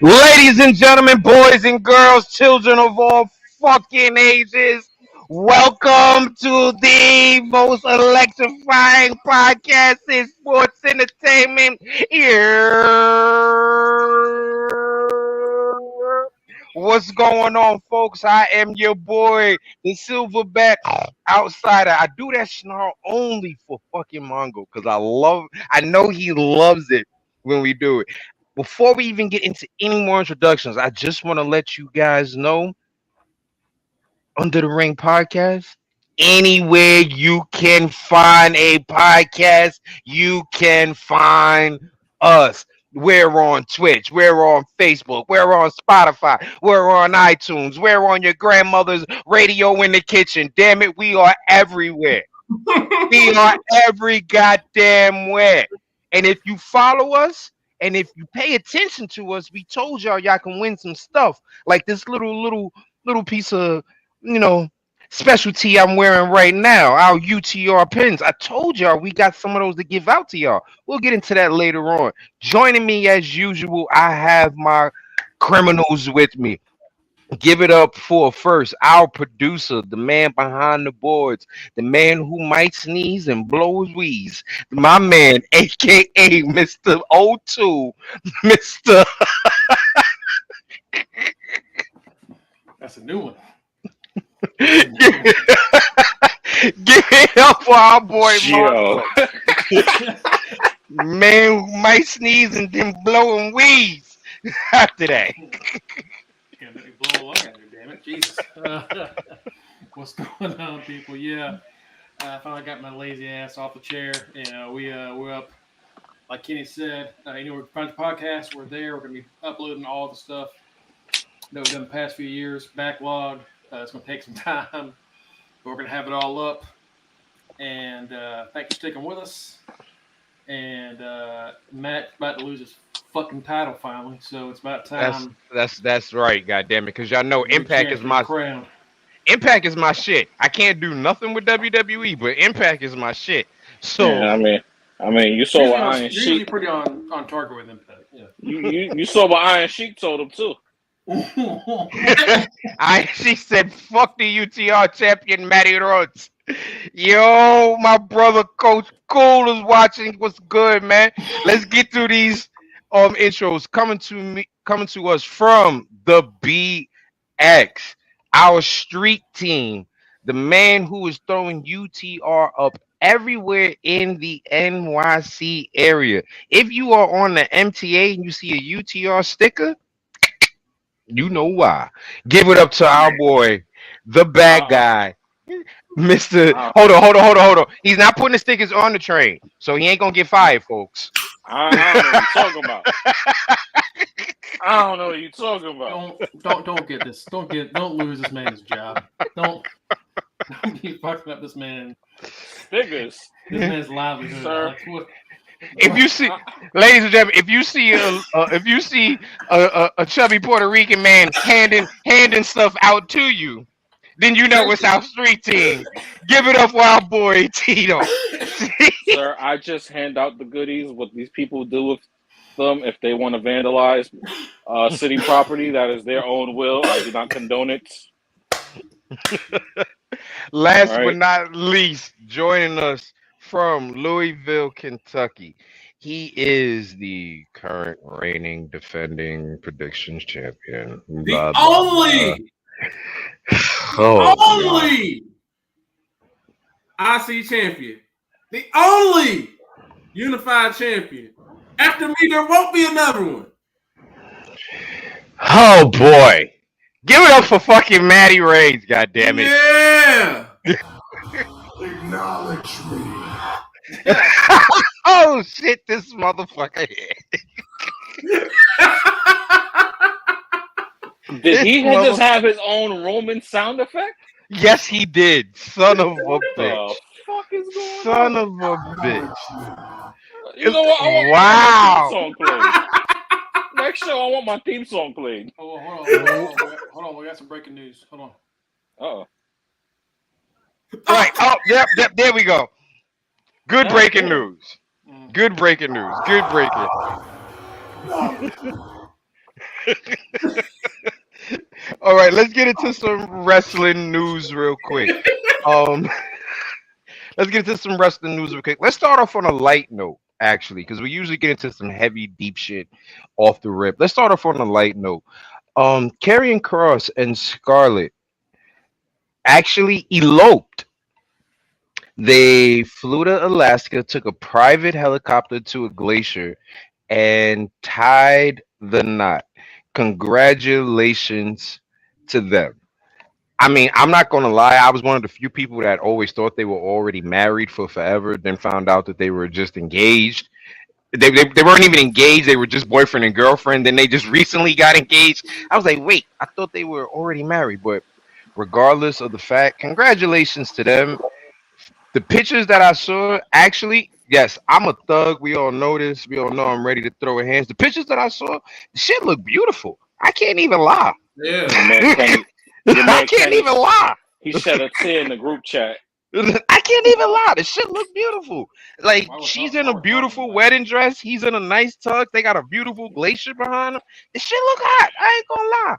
Ladies and gentlemen, boys and girls, children of all fucking ages, welcome to the most electrifying podcast in sports entertainment. What's going on, folks? I am your boy, the Silverback Outsider. I do that snarl only for fucking Mongo because I know he loves it when we do it. Before we even get into any more introductions, I just want to let you guys know Under the Ring podcast. Anywhere you can find a podcast, you can find us. We're on Twitch, we're on Facebook, we're on Spotify, we're on iTunes, we're on your grandmother's radio in the kitchen. Damn it, we are everywhere. We are every goddamn where. And if you follow us and if you pay attention to us, we told y'all can win some stuff like this little piece of you know specialty I'm wearing right now. Our UTR pins. I told y'all we got some of those to give out to y'all. We'll get into that later on. Joining me as usual, I have my criminals with me. Give it up for first our producer, the man behind the boards, the man who might sneeze and blow his wheeze, my man, aka Mr. O2, Mr. That's a new one. Give it up for our boy Gio. Marco, man who might sneeze and then blow and wheeze after that. Can't let me blow a lung out here, damn it. Jesus. What's going on, people? Yeah. I finally got my lazy ass off the chair. We're up. Like Kenny said, we're find the podcast. We're there. We're going to be uploading all the stuff that we've done the past few years. Backlog. It's going to take some time. But we're going to have it all up. And thanks for sticking with us. And Matt's about to lose his fucking title finally, so it's about time. That's right, goddamn it, because y'all know Impact is my crown. Impact is my shit. I can't do nothing with WWE, but Impact is my shit. So Yeah, I mean, you saw what Iron You're usually Sheik. pretty on target with Impact. Yeah. You saw what Iron Sheik told him too. she said, "Fuck the UTR champion, Matty Rhodes." Yo, my brother, Coach Cool is watching. What's good, man? Let's get through these intros. Coming to us from the BX, our street team, the man who is throwing UTR up everywhere in the NYC area. If you are on the MTA and you see a UTR sticker, you know why. Give it up to our boy, the bad guy, Mr. Hold on. He's not putting the stickers on the train, so he ain't gonna get fired, folks. I don't know what you're talking about. I don't know what you're talking about. Don't get this. Don't lose this man's job. Don't keep fucking up this man. Stickers. This man's livelihood. Sir. If you see, ladies and gentlemen, if you see a chubby Puerto Rican man handing stuff out to you, then you know it's our street team. Give it up for our boy Tito. Sir, I just hand out the goodies. What these people do with them if they want to vandalize city property, that is their own will. I do not condone it. Last but not least, joining us from Louisville, Kentucky. He is the current reigning defending predictions champion. The only IC champion. The only unified champion. After me, there won't be another one. Oh boy. Give it up for fucking Matty Raids, goddammit. Yeah. Acknowledge me. Oh shit, this motherfucker here. Did he just have his own Roman sound effect? Yes, he did. Son of a What bitch. the fuck is going Son on? of a bitch. You know what? I want Wow. my theme song played. Next show, I want my theme song played. Hold on. We got some breaking news. Hold on. Uh-oh. Right. Oh, yep, there we go. Good breaking news. Good breaking news. Good breaking. All right, let's get into some wrestling news real quick. Um, let's get into some wrestling news real quick. Let's start off on a light note, actually, because we usually get into some heavy, deep shit off the rip. Let's start off on a light note. Karrion Cross and Scarlett actually eloped. They flew to Alaska, took a private helicopter to a glacier, and tied the knot. Congratulations to them. I mean, I'm not gonna lie. I was one of the few people that always thought they were already married for forever, then found out that they were just engaged. They weren't even engaged. They were just boyfriend and girlfriend. Then they just recently got engaged. I was like, wait, I thought they were already married. But regardless of the fact, congratulations to them. The pictures that I saw, actually, yes, I'm a thug. We all know this. We all know I'm ready to throw a hands. The pictures that I saw, the shit look beautiful. I can't even lie. Yeah. Your man Kenny, your I man can't Kenny, even lie. he shed a tear in the group chat. I can't even lie. The shit look beautiful. Like Why was she's why in a was talking beautiful about wedding dress. He's in a nice tux. They got a beautiful glacier behind them. The shit look hot. I ain't gonna lie.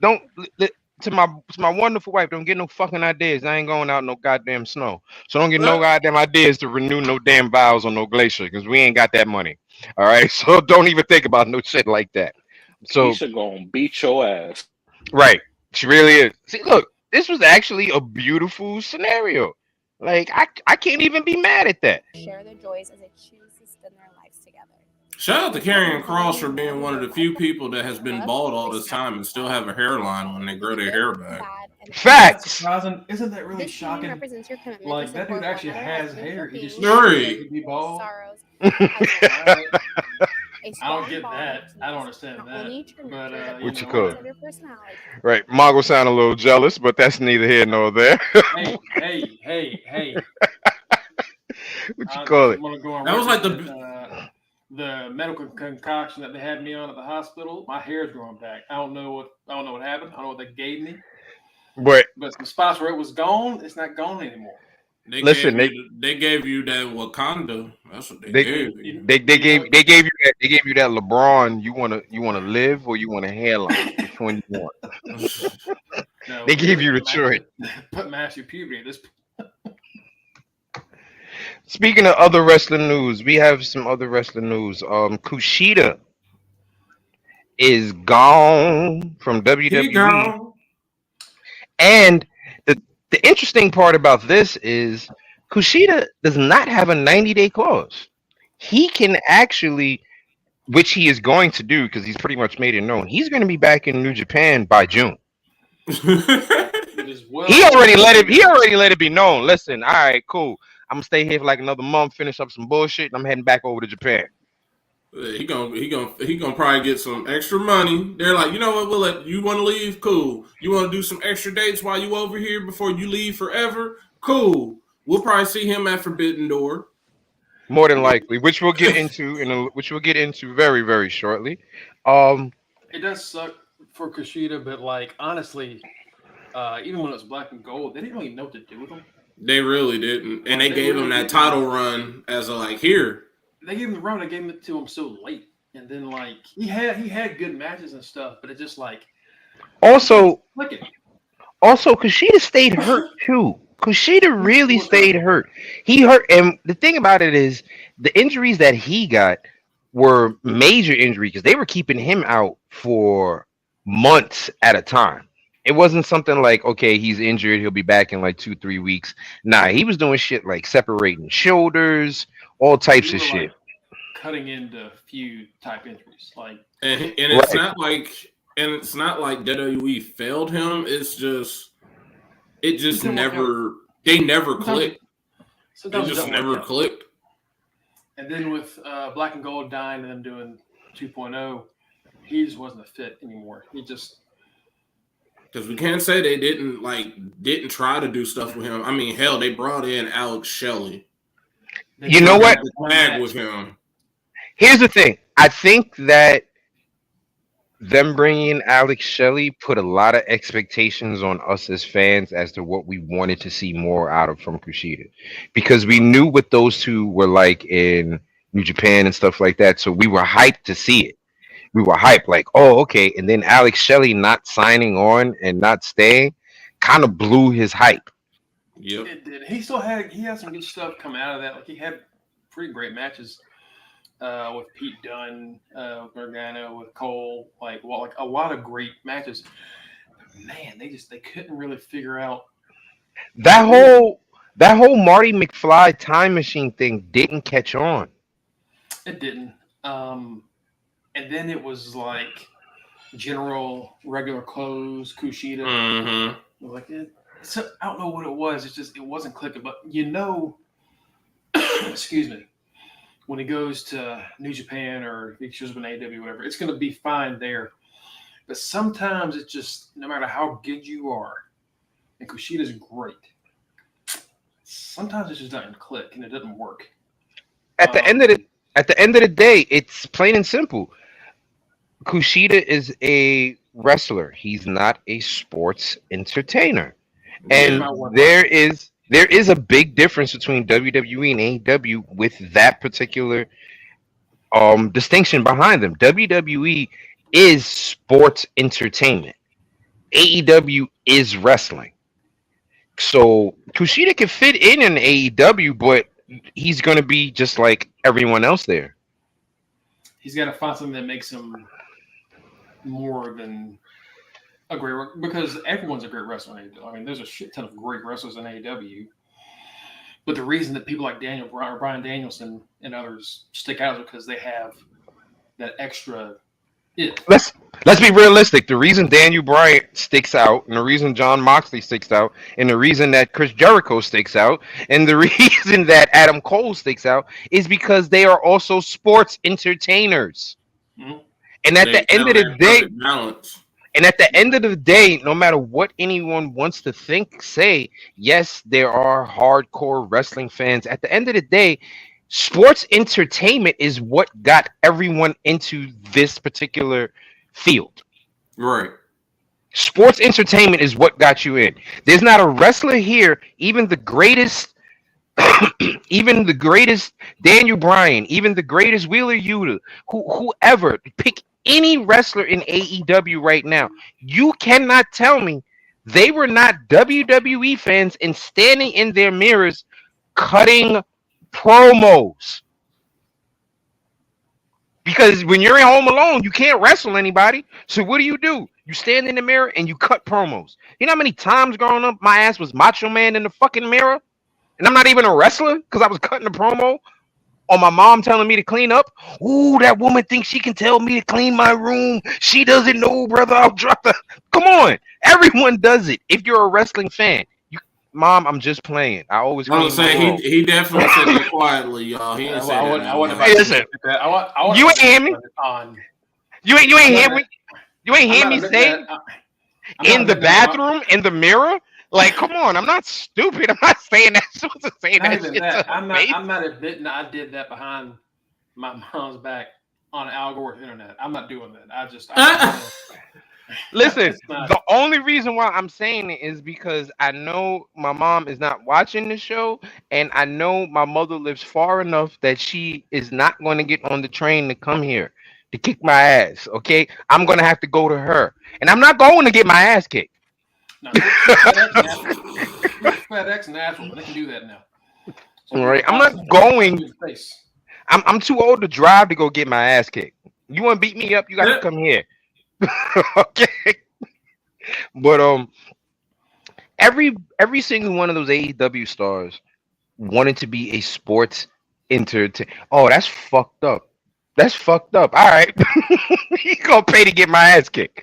Don't to my wonderful wife. Don't get no fucking ideas. I ain't going out no goddamn snow. So don't get no goddamn ideas to renew no damn vows on no glacier because we ain't got that money. All right. So don't even think about no shit like that. So Keisha gonna beat your ass. right, she really is. See, look, this was actually a beautiful scenario. Like I can't even be mad at that. share their joys as they choose to spend their lives together. Shout out to Karrion Cross for being one of the few people that has been bald all this time and still have a hairline when they grow their hair back. That's Facts. surprising. Isn't that really This shocking? represents your commitment Like to that support dude actually one has another as hair. He human just beings, Right. to be bald. sorrows, Alright. a I strong don't get bond that. between I don't us, understand not that. only to But nurture the What you best call parts it? of your personality. Right, Mongo sound a little jealous, but that's neither here nor there. Hey. What you call it? I'm gonna go on That was like record the that, the medical concoction that they had me on at the hospital. My hair's growing back. I don't know what happened. I don't know what they gave me. But But the spots where it was gone, it's not gone anymore. listen, they gave you that Wakanda. That's what they they gave You, you. they you know, gave you that LeBron. You wanna live or you want a hairline? Which one you want? no, They gave really you the put choice. put master puberty at this. Speaking of other wrestling news, we have some other wrestling news. Kushida is gone from He WWE, gone. and the interesting part about this is Kushida does not have a 90-day clause. He can actually, which he is going to do because he's pretty much made it known, he's going to be back in New Japan by June. It is well. He already let it be known. Listen, all right, cool. I'm gonna stay here for like another month, finish up some bullshit, and I'm heading back over to Japan. He gonna probably get some extra money. They're like, you know what? We'll let you want to leave. Cool. You want to do some extra dates while you over here before you leave forever. Cool. We'll probably see him at Forbidden Door. More than likely, which we'll get into which we'll get into very very shortly. It does suck for Kushida, but like honestly, even when it was black and gold, they didn't really know what to do with him. They really didn't, and they They gave him really that didn't. title run as a like here. They gave him the run. They gave it to him so late, and then like he had good matches and stuff, but it just like Also, flicking. Kushida stayed hurt too. Kushida really stayed hurt. He hurt, and the thing about it is, the injuries that he got were major injuries because they were keeping him out for months at a time. It wasn't something like, okay, he's injured, he'll be back in like 2-3 weeks. Nah, he was doing shit like separating shoulders, all types We of were, shit. like, cutting into feud type injuries, like And it's Right. not like WWE failed him. It just didn't work never they never Sometimes- clicked. They sometimes it just doesn't work never out. clicked. And then with Black and Gold dying and them doing 2.0, he just wasn't a fit anymore. He just Because we can't say they didn't try to do stuff with him. I mean, hell, they brought in Alex Shelley. they You know tried what? to Tag match. with him. Here's the thing. I think that them bringing Alex Shelley put a lot of expectations on us as fans as to what we wanted to see more out of from Kushida, because we knew what those two were like in New Japan and stuff like that. So we were hyped to see it. we were hyped, like, oh, okay. And then Alex Shelley not signing on and not staying kind of blew his hype. Yep. It did. He had some good stuff come out of that. Like he had pretty great matches with Pete Dunne, with Gargano, with Cole. Like a lot of great matches. Man, they couldn't really figure out. That whole Marty McFly time machine thing didn't catch on. It didn't. And then it was like general regular clothes, Kushida. Mm-hmm. Like so I don't know what it was. It's just it wasn't clicking. But excuse me. When he goes to New Japan or if he shows up in AEW, whatever, it's going to be fine there. But sometimes it's just no matter how good you are, and Kushida's great. Sometimes it just doesn't click and it doesn't work. At the end of the day, it's plain and simple. Kushida is a wrestler. He's not a sports entertainer. And there is a big difference between WWE and AEW with that particular distinction behind them. WWE is sports entertainment. AEW is wrestling. So Kushida can fit in AEW, but he's going to be just like everyone else there. He's got to find something that makes him more than a great, because everyone's a great wrestler in AEW. I mean, there's a shit ton of great wrestlers in AEW. But the reason that people like Brian Danielson and others stick out is because they have that extra it. Let's be realistic. The reason Daniel Bryan sticks out, and the reason John Moxley sticks out, and the reason that Chris Jericho sticks out, and the reason that Adam Cole sticks out is because they are also sports entertainers. Mm-hmm. And at the end of the day, balance. And at the end of the day, no matter what anyone wants to say, yes, there are hardcore wrestling fans. At the end of the day, sports entertainment is what got everyone into this particular field. Right. Sports entertainment is what got you in. There's not a wrestler here, even the greatest Daniel Bryan, even the greatest Wheeler Yuta, whoever, pick any wrestler in AEW right now, you cannot tell me they were not WWE fans and standing in their mirrors cutting promos. Because when you're at home alone, you can't wrestle anybody. So what do? You stand in the mirror and you cut promos. You know how many times growing up my ass was Macho Man in the fucking mirror? And I'm not even a wrestler because I was cutting a promo on my mom telling me to clean up. Ooh, that woman thinks she can tell me to clean my room. She doesn't know, brother. I'll drop the. Come on. Everyone does it. If you're a wrestling fan. Mom, I'm just playing. I always I was saying he definitely said that quietly, y'all. He ain't say that. Hey, listen. You ain't hear me? You ain't hear me? You ain't hear me say in the bathroom, in the mirror? Like, come on, I'm not stupid. I'm not saying that. I'm not admitting I did that behind my mom's back on Al Gore's internet. I'm not doing that. Listen, the only reason why I'm saying it is because I know my mom is not watching the show, and I know my mother lives far enough that she is not going to get on the train to come here to kick my ass. Okay, I'm going to have to go to her, and I'm not going to get my ass kicked. No, FedEx natural, they can do that now. So all right, I'm not going. I'm too old to drive to go get my ass kicked. You want to beat me up? You got to come here. Okay, but every single one of those AEW stars wanted to be a sports entertainer. Oh, that's fucked up. That's fucked up. All right, you gonna pay to get my ass kicked.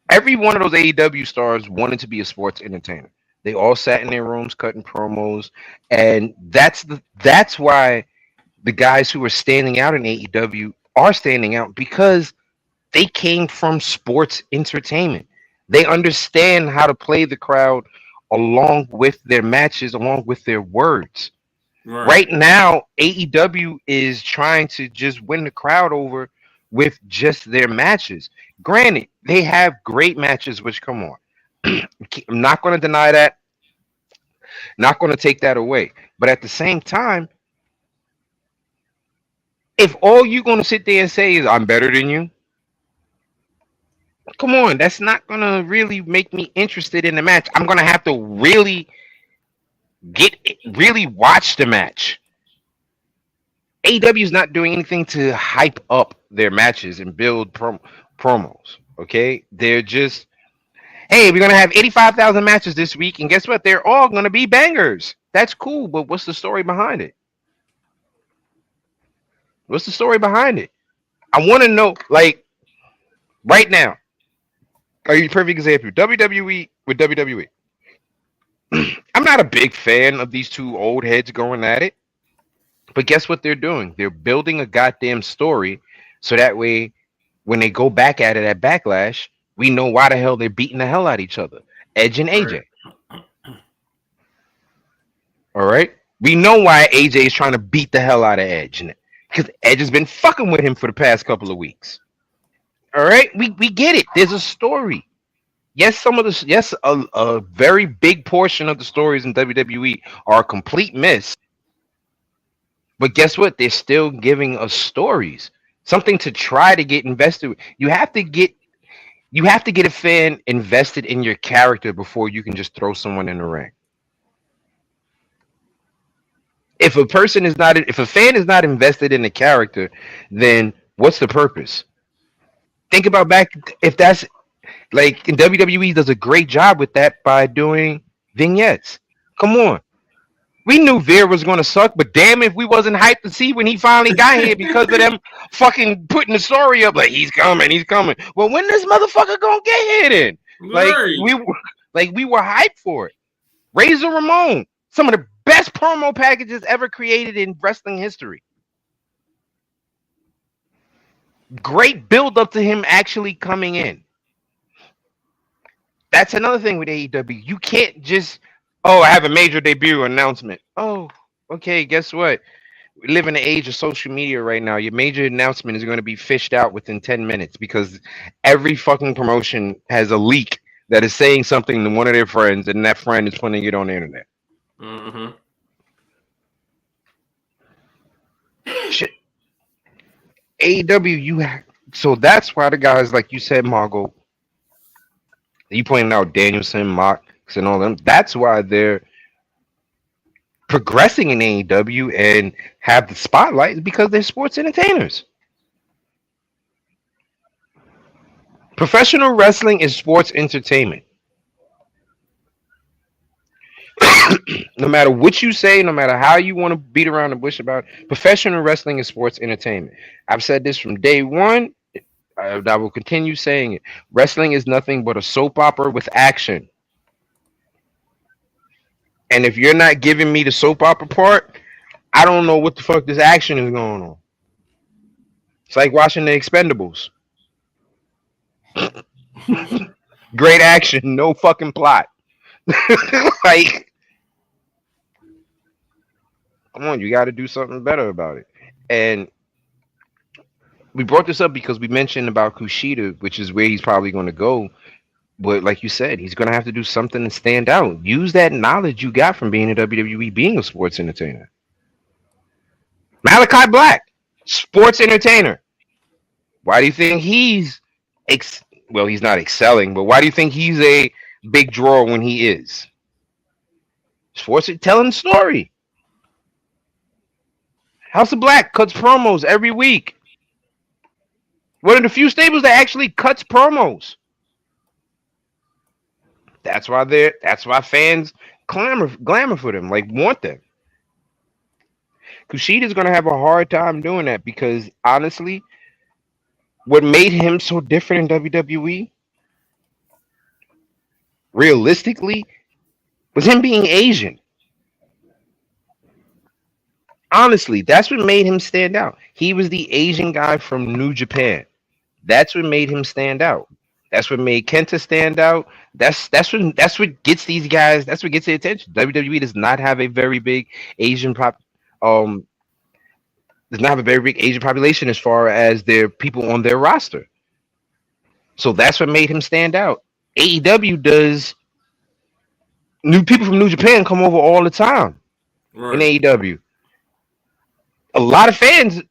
Every one of those AEW stars wanted to be a sports entertainer. They all sat in their rooms cutting promos, and that's why the guys who are standing out in AEW are standing out, because they came from sports entertainment. They understand how to play the crowd along with their matches, along with their words. Right now, AEW is trying to just win the crowd over with just their matches. Granted, they have great matches, which, come on. I'm not going to deny that. Not going to take that away. But at the same time, if all you're going to sit there and say is, I'm better than you, Come on, that's not gonna really make me interested in the match. I'm gonna have to really watch the match. AEW is not doing anything to hype up their matches and build promos. Okay, they're just, hey, we're gonna have 85,000 matches this week, and guess what? They're all gonna be bangers. That's cool, but what's the story behind it? What's the story behind it? I want to know, like, right now. Are you perfect example? WWE with WWE. I'm not a big fan of these two old heads going at it, but guess what they're doing? They're building a goddamn story, so that way, when they go back at it at Backlash, we know why the hell they're beating the hell out of each other. Edge and AJ. All right, we know why AJ is trying to beat the hell out of Edge, because Edge has been fucking with him for the past couple of weeks. All right, we get it. There's a story. Yes, a very big portion of the stories in WWE are a complete miss. But guess what? They're still giving us stories, something to try to get invested with. You have to get a fan invested in your character before you can just throw someone in the ring. If a fan is not invested in the character, then what's the purpose? Think about back if that's like in WWE does a great job with that by doing vignettes. Come on. We knew Veer was gonna suck, but damn if we wasn't hyped to see when he finally got here because of them fucking putting the story up like he's coming, he's coming. Well, when this motherfucker gonna get here then? Right. We were hyped for it. Razor Ramon, some of the best promo packages ever created in wrestling history. Great build up to him actually coming in. That's another thing with AEW. You can't just, oh, I have a major debut announcement. Oh, okay, guess what? We live in the age of social media right now. Your major announcement is going to be fished out within 10 minutes because every fucking promotion has a leak that is saying something to one of their friends, and that friend is putting it on the internet. Mm-hmm. Shit. AEW, so that's why the guys, like you said, Margot, you pointed out Danielson, Mox, and all them. That's why they're progressing in AEW and have the spotlight because they're sports entertainers. Professional wrestling is sports entertainment. No matter what you say, no matter how you want to beat around the bush about it, professional wrestling is sports entertainment. I've said this from day one. I will continue saying it. Wrestling is nothing but a soap opera with action. And if you're not giving me the soap opera part, I don't know what the fuck this action is going on. It's like watching the Expendables. Great action, no fucking plot. Like, come on, you got to do something better about it. And we brought this up because we mentioned about Kushida, which is where he's probably going to go. But like you said, he's going to have to do something to stand out. Use that knowledge you got from being in WWE, being a sports entertainer. Malachi Black, sports entertainer. Why do you think he's well, he's not excelling, but why do you think he's a big draw when he is? Sports telling story. House of Black cuts promos every week. One of the few stables that actually cuts promos. That's why fans glamour for them, like want them. Kushida's gonna have a hard time doing that because honestly, what made him so different in WWE, realistically, was him being Asian. Honestly, that's what made him stand out. He was the Asian guy from New Japan. That's what made him stand out. That's what made Kenta stand out. That's what gets these guys. That's what gets their attention. WWE does not have a very big Asian does not have a very big Asian population as far as their people on their roster. So that's what made him stand out. AEW does. New people from New Japan come over all the time in AEW. A lot of fans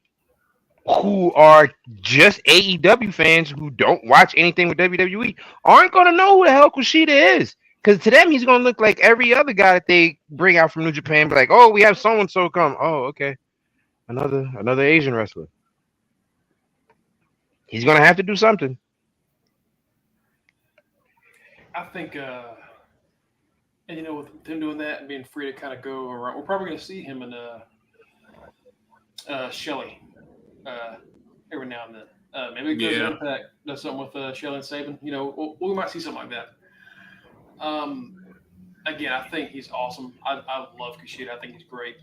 who are just AEW fans who don't watch anything with WWE aren't gonna know who the hell Kushida is. Because to them, he's gonna look like every other guy that they bring out from New Japan. Be like, oh, we have so and so come. Oh, okay, another Asian wrestler. He's gonna have to do something. I think, and with him doing that and being free to kind of go around, we're probably going to see him in Shelley every now and then. Maybe it goes to Impact, does something with Shelley and Saban. We might see something like that. Again, I think he's awesome. I love Kushida. I think he's great.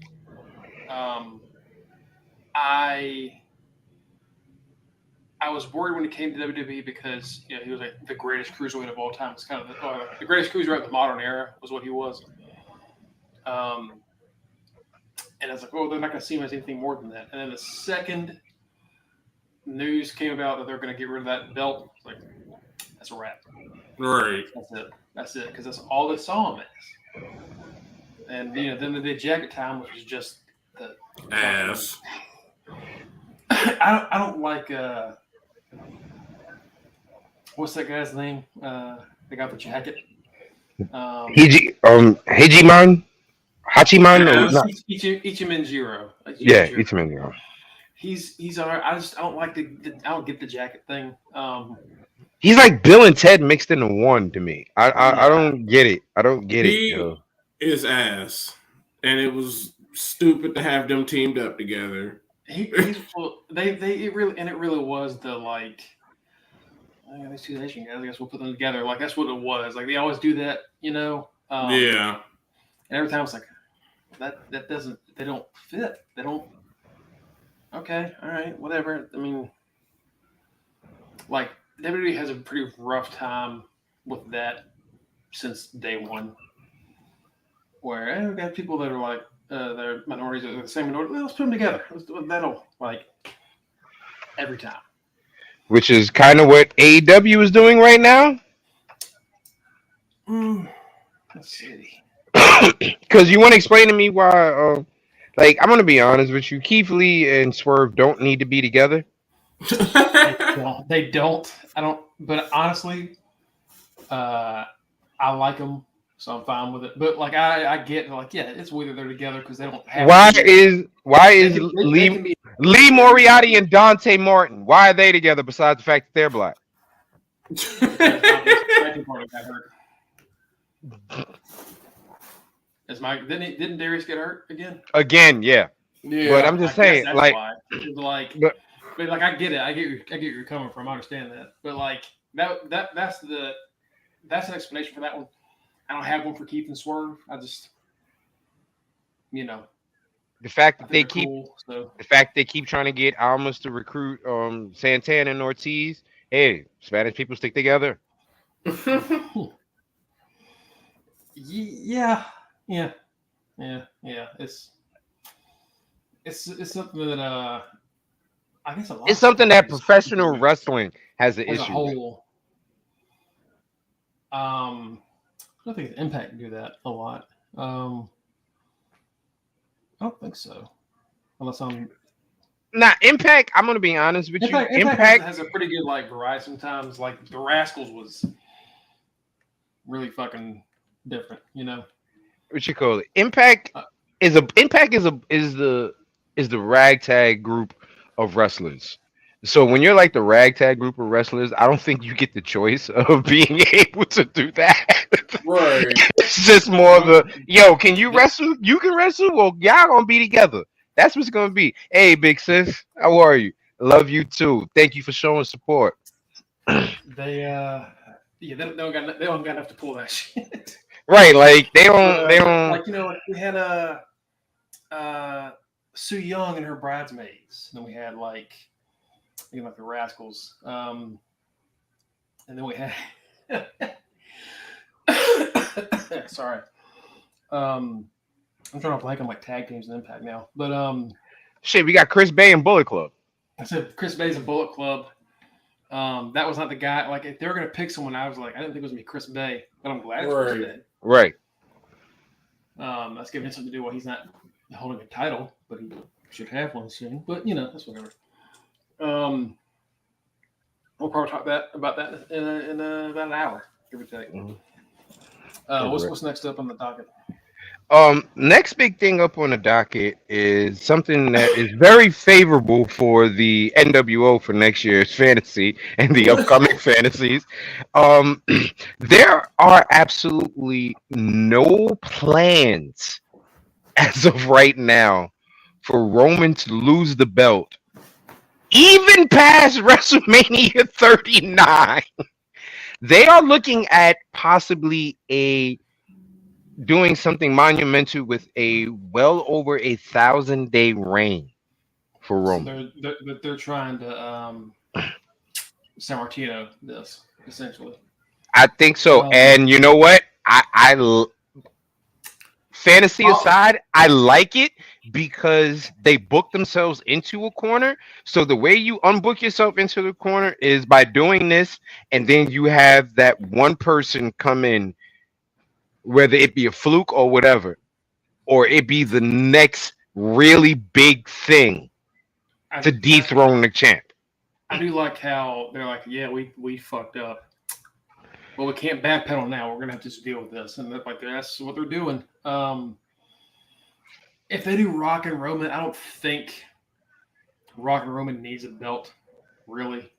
I was worried when he came to WWE because he was like the greatest cruiserweight of all time. It's kind of the greatest cruiserweight of the modern era was what he was. And I was like, oh, they're not going to see him as anything more than that. And then the second news came about that they're going to get rid of that belt, like that's a wrap. Right. That's it. Because that's all they saw him as. And then they did Jacket Time, which was just the ass. I don't like. What's that guy's name? They got the jacket. Hachiman? Or not? Ichiman. Yeah, Ichiman. He's all right. I don't like I don't get the jacket thing. He's like Bill and Ted mixed into one to me. I don't get it. I don't get it. He is ass, and it was stupid to have them teamed up together. It really was the like. These two Asian guys, I guess we'll put them together. Like that's what it was. Like they always do that, Yeah. And every time it's like that doesn't. They don't fit. They don't. Okay, all right, whatever. I mean, like WWE has a pretty rough time with that since day one. Where we've got people that are like they're minorities, or the same minority. Let's put them together. That'll like every time. Which is kind of what AEW is doing right now. Let's see. Because you want to explain to me why? Like I'm gonna be honest with you, Keith Lee and Swerve don't need to be together. They don't. I don't. But honestly, I like them, so I'm fine with it. But like I get like it's weird they're together because they don't have. Why is Lee Moriarty and Dante Martin? Why are they together besides the fact that they're black? Didn't Darius get hurt again? Again, yeah. But I'm just saying, like, but like I get it. I get where you're coming from. I understand that. But like that's an explanation for that one. I don't have one for Keith and Swerve. I just the fact that they keep trying to get Almas to recruit Santana and Ortiz. Hey, Spanish people stick together. Yeah. It's something that I guess it's something that professional wrestling has an issue with. I don't think Impact can do that a lot. I don't think so, unless I'm. Impact. I'm gonna be honest with you. Impact has a pretty good like variety sometimes. Like the Rascals was really fucking different, What you call it? Impact is the ragtag group of wrestlers. So when you're like the ragtag group of wrestlers, I don't think you get the choice of being able to do that. Right. It's just more of a can you wrestle? You can wrestle. Well, y'all gonna be together. That's what's gonna be. Hey, big sis, how are you? Love you too. Thank you for showing support. They don't got enough to pull that shit. Right, like they don't like we had Sue Young and her bridesmaids. And then we had like the Rascals. And then we had sorry. I'm trying to blank on like tag teams and Impact now. But shit, we got Chris Bay and Bullet Club. I said Chris Bay's and Bullet Club. That was not the guy. Like if they were gonna pick someone, I was like, I didn't think it was gonna be Chris Bay, but I'm glad it's Chris Bay. Right. That's giving him something to do while he's not holding a title, but he should have one soon. But that's whatever. We'll probably talk about that in about an hour, give or take. Mhm. What's next up on the docket? Next big thing up on the docket is something that is very favorable for the NWO for next year's fantasy and the upcoming fantasies. Um, there are absolutely no plans as of right now for Roman to lose the belt, even past WrestleMania 39. They are looking at possibly a doing something monumental with a well over 1,000-day reign for So Roman. they're trying to San Martino this essentially. I think so. And you know what? Fantasy aside, I like it because they book themselves into a corner. So the way you unbook yourself into the corner is by doing this, and then you have that one person come in, whether it be a fluke or whatever, or it be the next really big thing to dethrone the champ. I do like how they're like, yeah, we fucked up. Well, we can't backpedal now. We're gonna have to just deal with this, and that's what they're doing. If they do Rock and Roman, I don't think Rock and Roman needs a belt, really.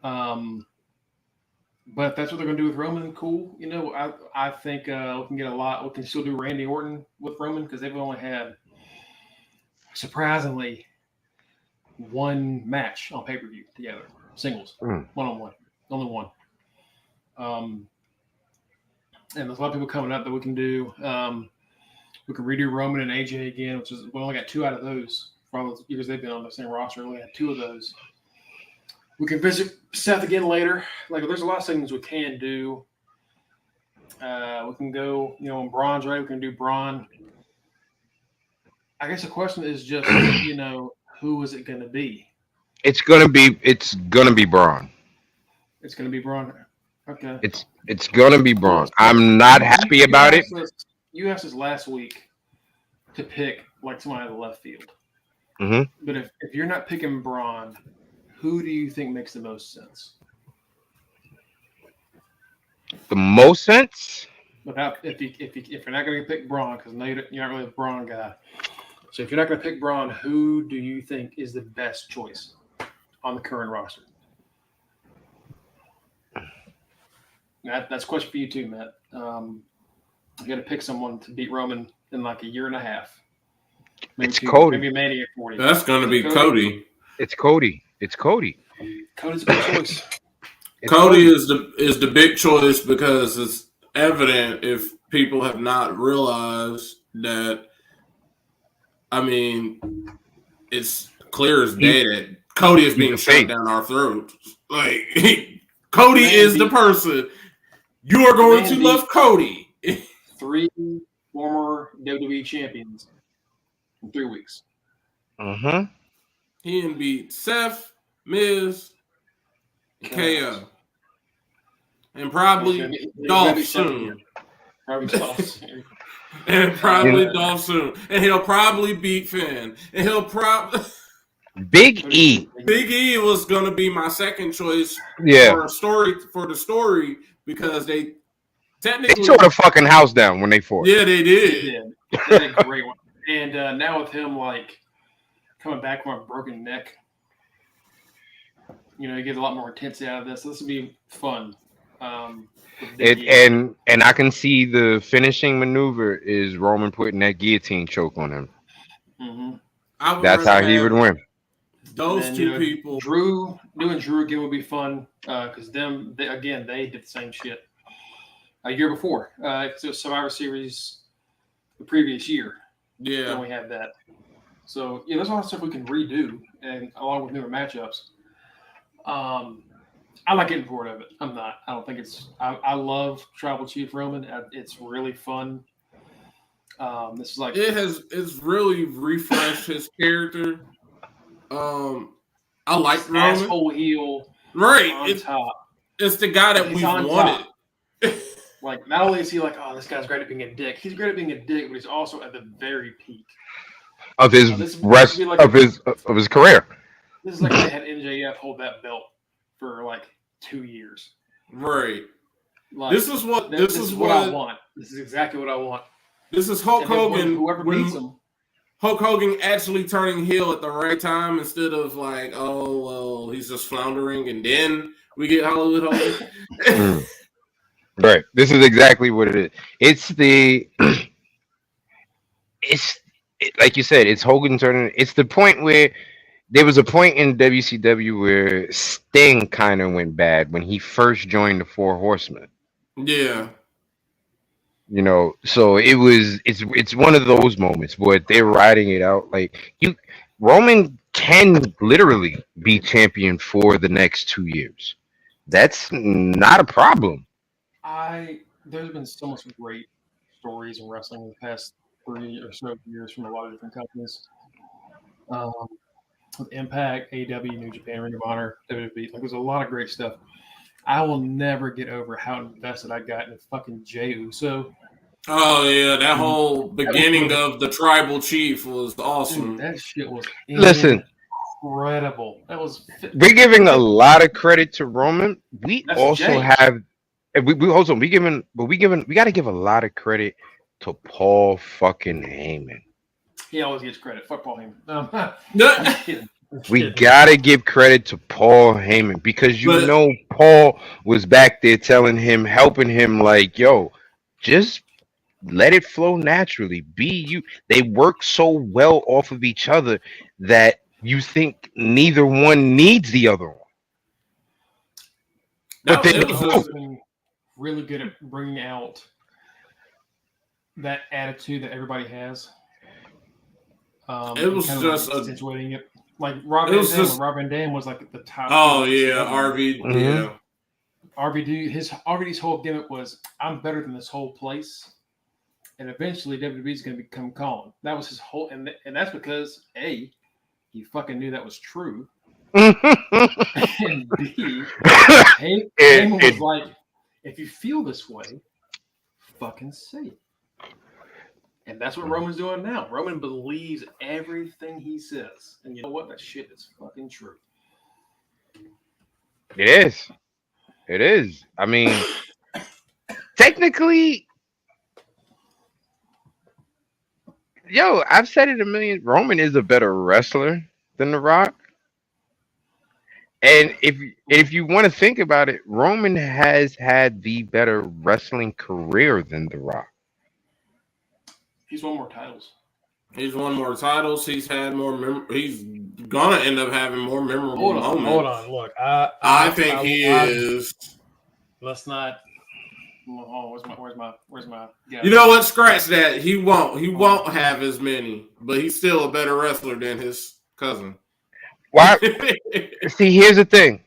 But if that's what they're gonna do with Roman, cool. You know, I think we can get a lot. We can still do Randy Orton with Roman because they've only had surprisingly one match on pay-per-view together, singles, one-on-one, only one. And there's a lot of people coming up that we can do. We can redo Roman and AJ again, which is we only got 2 out of those for all those years they've been on the same roster. We only had 2 of those. We can visit Seth again later. Like, there's a lot of things we can do. We can go, when Braun's ready, we can do Braun. I guess the question is just, who is it going to be? It's gonna be Braun. It's going to be Braun. Okay. It's gonna be Braun. I'm not happy about it. You asked us last week to pick like someone out of the left field. Mm-hmm. But if you're not picking Braun, who do you think makes the most sense? The most sense? Without if you're not going to pick Braun, because you're not really a Braun guy. So if you're not going to pick Braun, who do you think is the best choice on the current roster? That's a question for you too, Matt. You got to pick someone to beat Roman in like a year and a half. Maybe it's Cody. Maybe Mania 40. That's going to be Cody. It's Cody. Cody's a good choice. Cody is the big choice because it's evident if people have not realized that. I mean, it's clear as day that Cody is being shoved down our throats. Like, Cody is the person. You are going to love Cody. 3 former WWE champions in 3 weeks. Mm-hmm. He can beat Seth, Miz, KO. And probably Dolph soon. And probably Dolph soon. And he'll probably beat Finn. And he'll probably... Big E. Big E was going to be my second choice for the story because they technically... They tore the fucking house down when they fought. Yeah, they did. They did a great one. And now with him, like, coming back from a broken neck, you get a lot more intensity out of this. So this will be fun. And I can see the finishing maneuver is Roman putting that guillotine choke on him. Mm-hmm. That's how he would win. Those two people. Drew again would be fun because they did the same shit a year before. It was Survivor Series the previous year. Yeah. When we had that. So, there's a lot of stuff we can redo and along with newer matchups. I like getting bored of it. I'm not. I don't think it's. I love Tribal Chief Roman. It's really fun. This is like it's really refreshed his character. I like Roman. Asshole heel. Right. On top. It's the guy that we wanted. Like, not only is he like, oh, this guy's great at being a dick. He's great at being a dick, but he's also at the very peak of his of his career. This is like they had NJF hold that belt for like 2 years. Right. Like, This is what I want. This is exactly what I want. This is Hulk And then Hogan. whoever beats him. Hulk Hogan actually turning heel at the right time instead of like, oh well, he's just floundering, and then we get Hollywood Hogan. Right. This is exactly what it is. It's the like you said, it's Hogan turning. It's the point where there was a point in WCW where Sting kind of went bad when he first joined the Four Horsemen. Yeah. You know, so it's one of those moments where they're riding it out. Like Roman can literally be champion for the next 2 years. That's not a problem. There's been so much great stories in wrestling in the past 3 or so years from a lot of different companies. With Impact, AEW, New Japan, Ring of Honor, WWE. Like, there's a lot of great stuff. I will never get over how invested I got in fucking Jey Uso. Oh yeah, that whole beginning of the Tribal Chief was awesome. Dude, that shit was incredible. We're giving a lot of credit to Roman. We also Jey. have we hold on. We got to give a lot of credit to Paul fucking Heyman. He always gets credit. Fuck Paul Heyman. I'm kidding. We gotta give credit to Paul Heyman because know Paul was back there telling him, helping him, like, yo, just let it flow naturally. Be you. They work so well off of each other that you think neither one needs the other one. But He's been really good at bringing out that attitude that everybody has. It was just accentuating it. Like Rob Van Dam was like at the top. Oh yeah, RV. Mm-hmm. Yeah. RVD's whole gimmick was, I'm better than this whole place, and eventually WWE's going to become Colin. That was his whole, and that's because A, he fucking knew that was true, and B, Heyman was like, if you feel this way, fucking say it. And that's what Roman's doing now. Roman believes everything he says. And you know what? That shit is fucking true. It is. It is. I mean, technically, I've said it a million. Roman is a better wrestler than The Rock. And if you want to think about it, Roman has had the better wrestling career than The Rock. He's won more titles. He's won more titles. He's had more. He's gonna end up having more memorable moments. Hold on. Look, I think he is. Let's not. Oh, where's my? Yeah. You know what? Scratch that. He won't. He won't have as many, but he's still a better wrestler than his cousin. Why? See, here's the thing.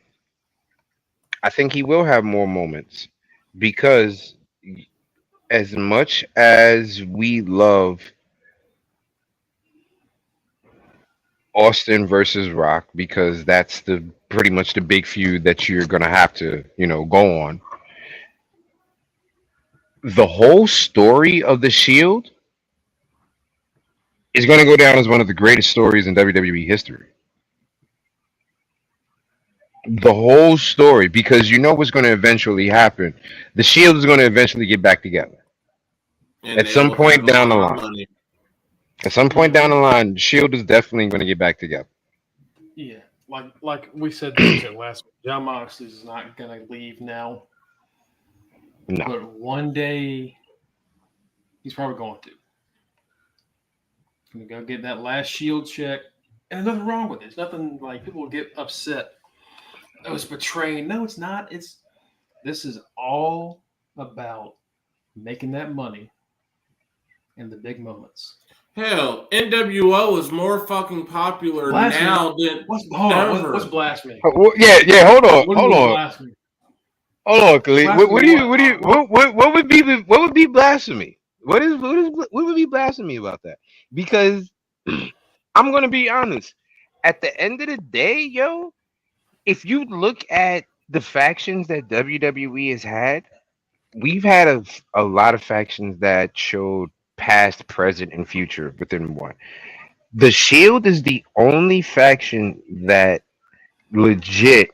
I think he will have more moments because, as much as we love Austin versus Rock, because that's pretty much the big feud that you're gonna have to, go on. The whole story of the Shield is gonna go down as one of the greatest stories in WWE history. The whole story, because you know what's going to eventually happen. The Shield is going to eventually get back together. At some point down the line. At some point down the line, the Shield is definitely going to get back together. Yeah, like we said this last week, John Moxley is not going to leave now. No. But one day, he's probably going to. He's going to go get that last Shield check. And there's nothing wrong with it. It's nothing like people will get upset. It was betraying. No, it's not. This is all about making that money in the big moments. Hell, NWO is more fucking popular blasphemy. Now than ever. What's blasphemy? Yeah. Hold on. Blasphemy? Hold on, Khalid. What would be blasphemy? What would be blasphemy about that? Because I'm gonna be honest. At the end of the day, if you look at the factions that WWE has had, we've had a lot of factions that showed past, present, and future within one. The Shield is the only faction that legit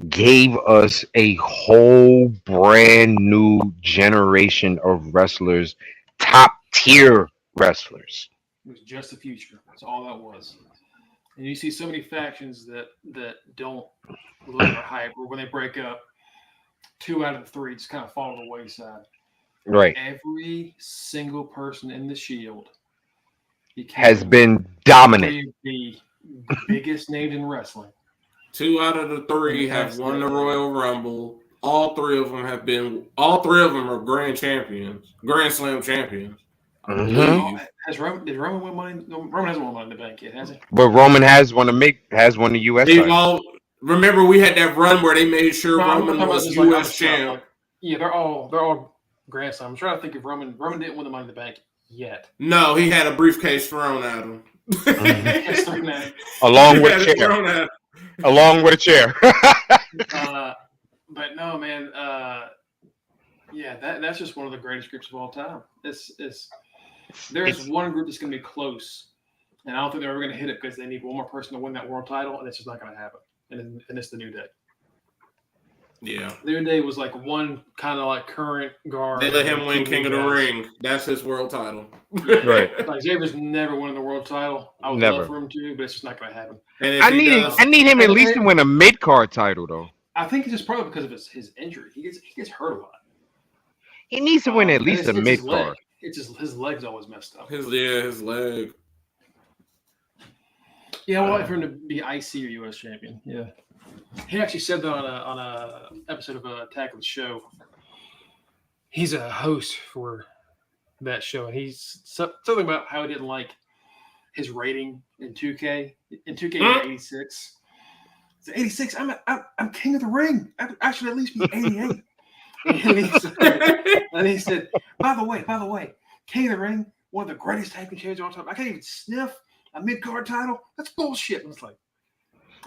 gave us a whole brand new generation of wrestlers, top tier wrestlers. It was just the future. That's all that was. And you see so many factions that don't look or hype, or when they break up, 2 out of the 3 just kind of fall to the wayside. Right. Every single person in the Shield Has been dominant. the biggest names in wrestling. 2 out of the 3 have won the Royal Rumble. All 3 of them are Grand champions, Grand Slam champions. Mhm. Did Roman win money? No, Roman hasn't won money in the bank yet, has he? But Roman has won the US title. Remember, we had that run where they made sure No, I'm Roman talking was about just US champ. Like, yeah, they're all Grand Slam. I'm trying to think if Roman didn't win the money in the bank yet. No, he had a briefcase thrown at him. Along with a chair. Along with a chair. But no, man. Yeah, that's just one of the greatest groups of all time. There's one group that's going to be close, and I don't think they're ever going to hit it because they need one more person to win that world title, and it's just not going to happen. And it's the New Day. Yeah. The New Day was like one kind of like current guard. They let him win King of the Ring. That's his world title. Right. Like Xavier's never winning the world title. I would love for him to, but it's just not going to happen. I need him at least to win a mid card title though. I think it's just probably because of his injury. He gets hurt a lot. He needs to win at least a mid card. It's just his leg's always messed up. His leg. Yeah, I want for him to be IC or US champion. Yeah, he actually said that on a episode of Attack of the Show. He's a host for that show, and he's something about how he didn't like his rating in 2K. In 2K, 86. It's 86. I'm king of the ring. I should at least be 88. And he said, by the way, King of the Ring, one of the greatest tag team champions of all time. I can't even sniff a mid-card title. That's bullshit. And it's like,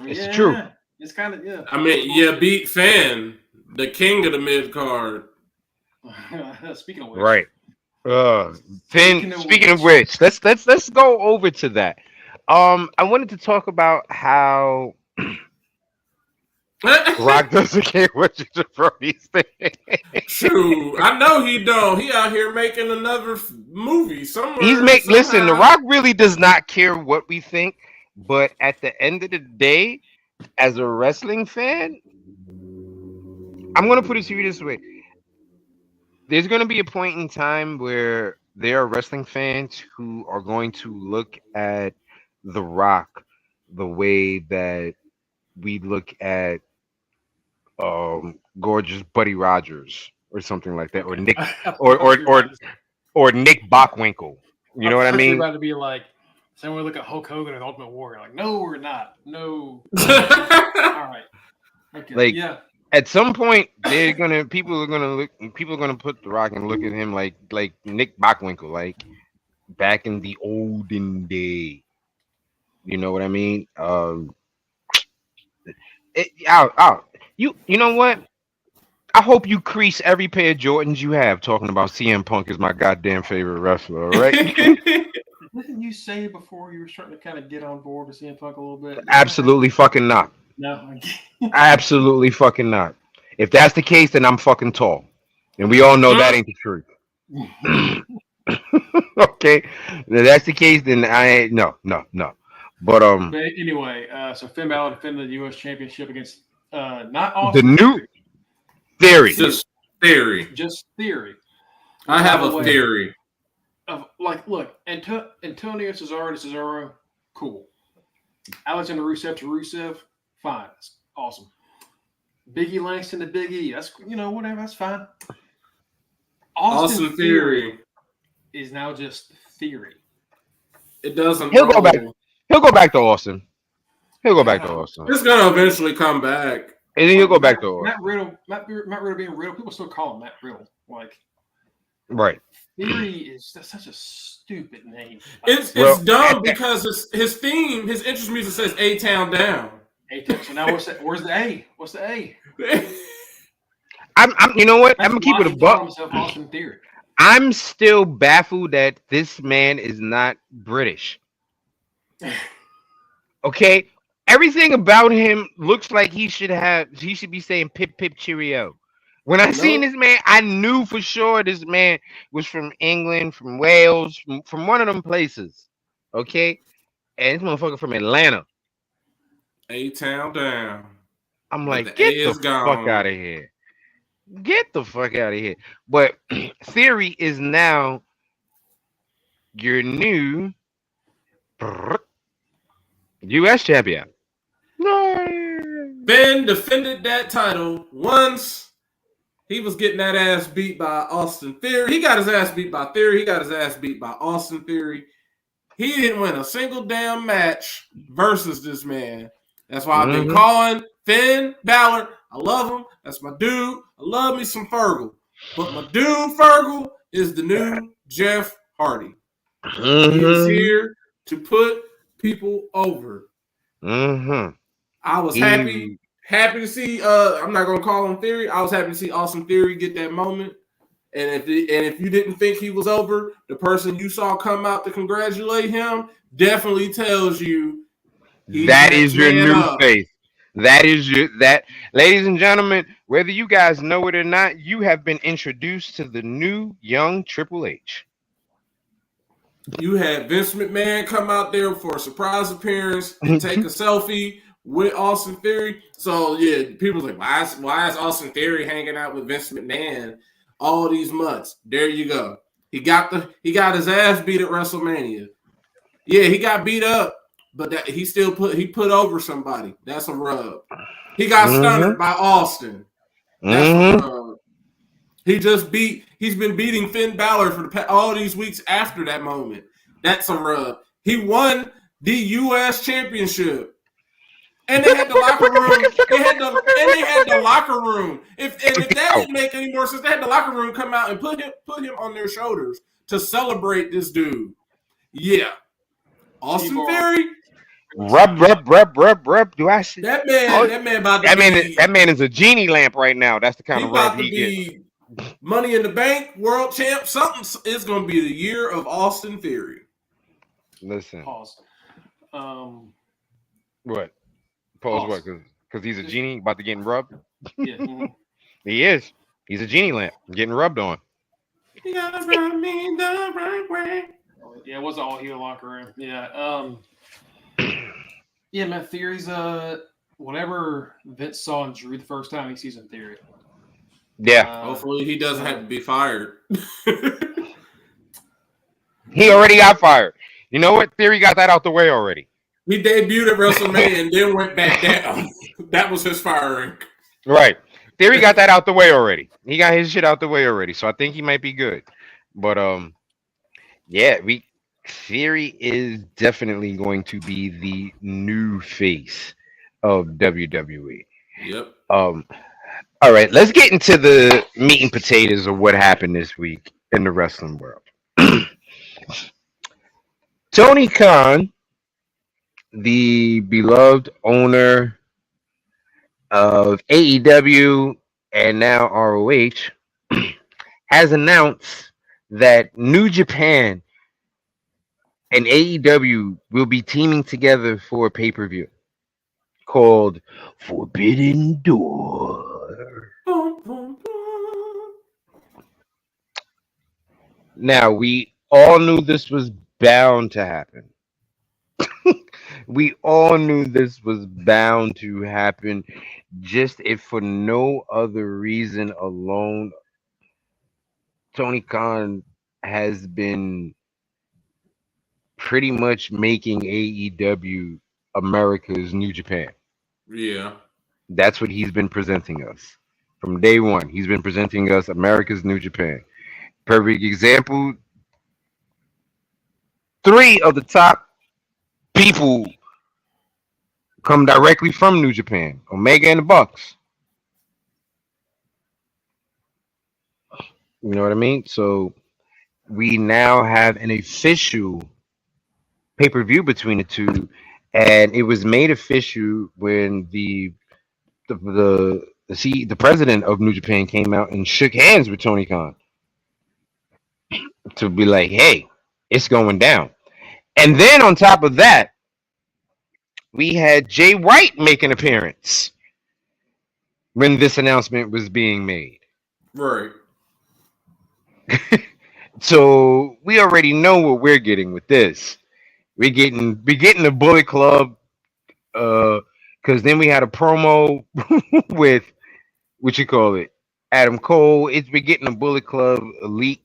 it's true. It's kind of, yeah. I mean, you beat Finn, the king of the mid-card. Speaking of which. Right. Finn, speaking of which, let's go over to that. I wanted to talk about how Rock doesn't care what you Jabronis think. True, I know he don't. He out here making another movie somewhere. Listen, The Rock really does not care what we think, but at the end of the day, as a wrestling fan, I'm gonna put it to you this way: there's gonna be a point in time where there are wrestling fans who are going to look at The Rock the way that we look at gorgeous Buddy Rogers or something like that, or Nick or Nick Bockwinkel. You know what I mean? About to be like, same way we look at Hulk Hogan and Ultimate Warrior. Like, no, we're not. No. All right. Okay. Like, yeah. At some point, people are gonna put The Rock and look at him like Nick Bockwinkel, like back in the olden day. You know what I mean? You know what? I hope you crease every pair of Jordans you have talking about CM Punk is my goddamn favorite wrestler, all right? Didn't you say before you were starting to kind of get on board with CM Punk a little bit? Absolutely fucking not. No. Absolutely fucking not. If that's the case, then I'm fucking tall. And we all know that ain't the truth. Okay. If that's the case, then I ain't no. But anyway, so Finn Balor defended the US Championship against not Austin. The new theory. Just theory. I have a theory. Of like, look, Antonio Cesaro to Cesaro, cool. Alexander Rusev to Rusev, fine. That's awesome. Biggie Langston to Big E, that's whatever, that's fine. Austin Theory is now just theory. It doesn't. He'll go back to Austin. It's gonna eventually come back. And then he'll go back to Austin. Matt Riddle being Riddle, people still call him Matt Riddle. Like, right. Theory that's such a stupid name. It's dumb because his theme, his entrance music says A-Town Down. A-Town. So now where's the A? What's the A? I'm you know what? I'm gonna keep it a buck. Austin Theory. I'm still baffled that this man is not British. Okay, everything about him looks like he should be saying pip pip cheerio. When I seen No, this man, I knew for sure this man was from England, from Wales, from one of them places. Okay, and this motherfucker from Atlanta. A town down, I'm but the like, A get the is fuck out gone. of here. Get the fuck out of here. But Theory is now your new US champion. No. Ben defended that title once. He was getting that ass beat by Austin Theory. He got his ass beat by Theory. He got his ass beat by Austin Theory. He didn't win a single damn match versus this man. That's why I've been Mm-hmm. calling Finn Balor. I love him. That's my dude. I love me some Fergal. But my dude Fergal is the new Jeff Hardy. He is Mm-hmm. here to put people over. Mm-hmm. I was happy to see. I'm not gonna call him Theory. I was happy to see Austin Theory get that moment. And if you didn't think he was over, the person you saw come out to congratulate him definitely tells you he's That next is your man new up. face. That is your that, ladies and gentlemen. Whether you guys know it or not, you have been introduced to the new young Triple H. You had Vince McMahon come out there for a surprise appearance and take a selfie with Austin Theory. So yeah, people's like, why is Austin Theory hanging out with Vince McMahon all these months? There you go. He got his ass beat at WrestleMania. Yeah, he got beat up, but that he put over somebody. That's a rub. He got stunned by Austin. That's a Mm-hmm. rub. He's been beating Finn Balor for all these weeks after that moment. That's a rub. He won the U.S. Championship. And they had the locker room. They had the locker room. If that didn't make any more sense, they had the locker room come out and put him on their shoulders to celebrate this dude. Yeah. Austin Theory, Rub. Do I see that Oh, man about to that man? be That man is a genie lamp right now. That's the kind he of rub about to he gets. be Money in the Bank world champ. Something is going to be the year of Austin Theory. Listen, Pause. what? Pose Pause. what? Because he's a genie about to get rubbed. Yeah. Mhm. He is. He's a genie lamp getting rubbed on. You gotta rub me the right way. Yeah, it wasn't all heel locker room. Yeah. Yeah, man. Theory's whatever Vince saw in Drew the first time he sees in Theory. Yeah, Hopefully he doesn't have to be fired. he already got fired. You know what? Theory got that out the way already. He debuted at WrestleMania and then went back down. That was his firing. Right. Theory got that out the way already. He got his shit out the way already. So I think he might be good. But yeah, Theory is definitely going to be the new face of WWE. Yep. All right, let's get into the meat and potatoes of what happened this week in the wrestling world. Tony Khan, the beloved owner of AEW and now ROH, has announced that New Japan and AEW will be teaming together for a pay-per-view called Forbidden Door. Now, we all knew this was bound to happen. We all knew this was bound to happen, just if for no other reason alone. Tony Khan has been pretty much making AEW America's New Japan. Yeah. That's what he's been presenting us from day one. He's been presenting us America's New Japan. Perfect example. 3 of the top people come directly from New Japan: Omega and the Bucks. You know what I mean? So we now have an official pay-per-view between the two, and it was made official when the president of New Japan came out and shook hands with Tony Khan. to be like, hey, it's going down. And then on top of that, we had Jay White make an appearance when this announcement was being made. Right. So we already know what we're getting with this. We're getting the Bullet Club, because then we had a promo with what you call it, Adam Cole. We're getting a Bullet Club Elite,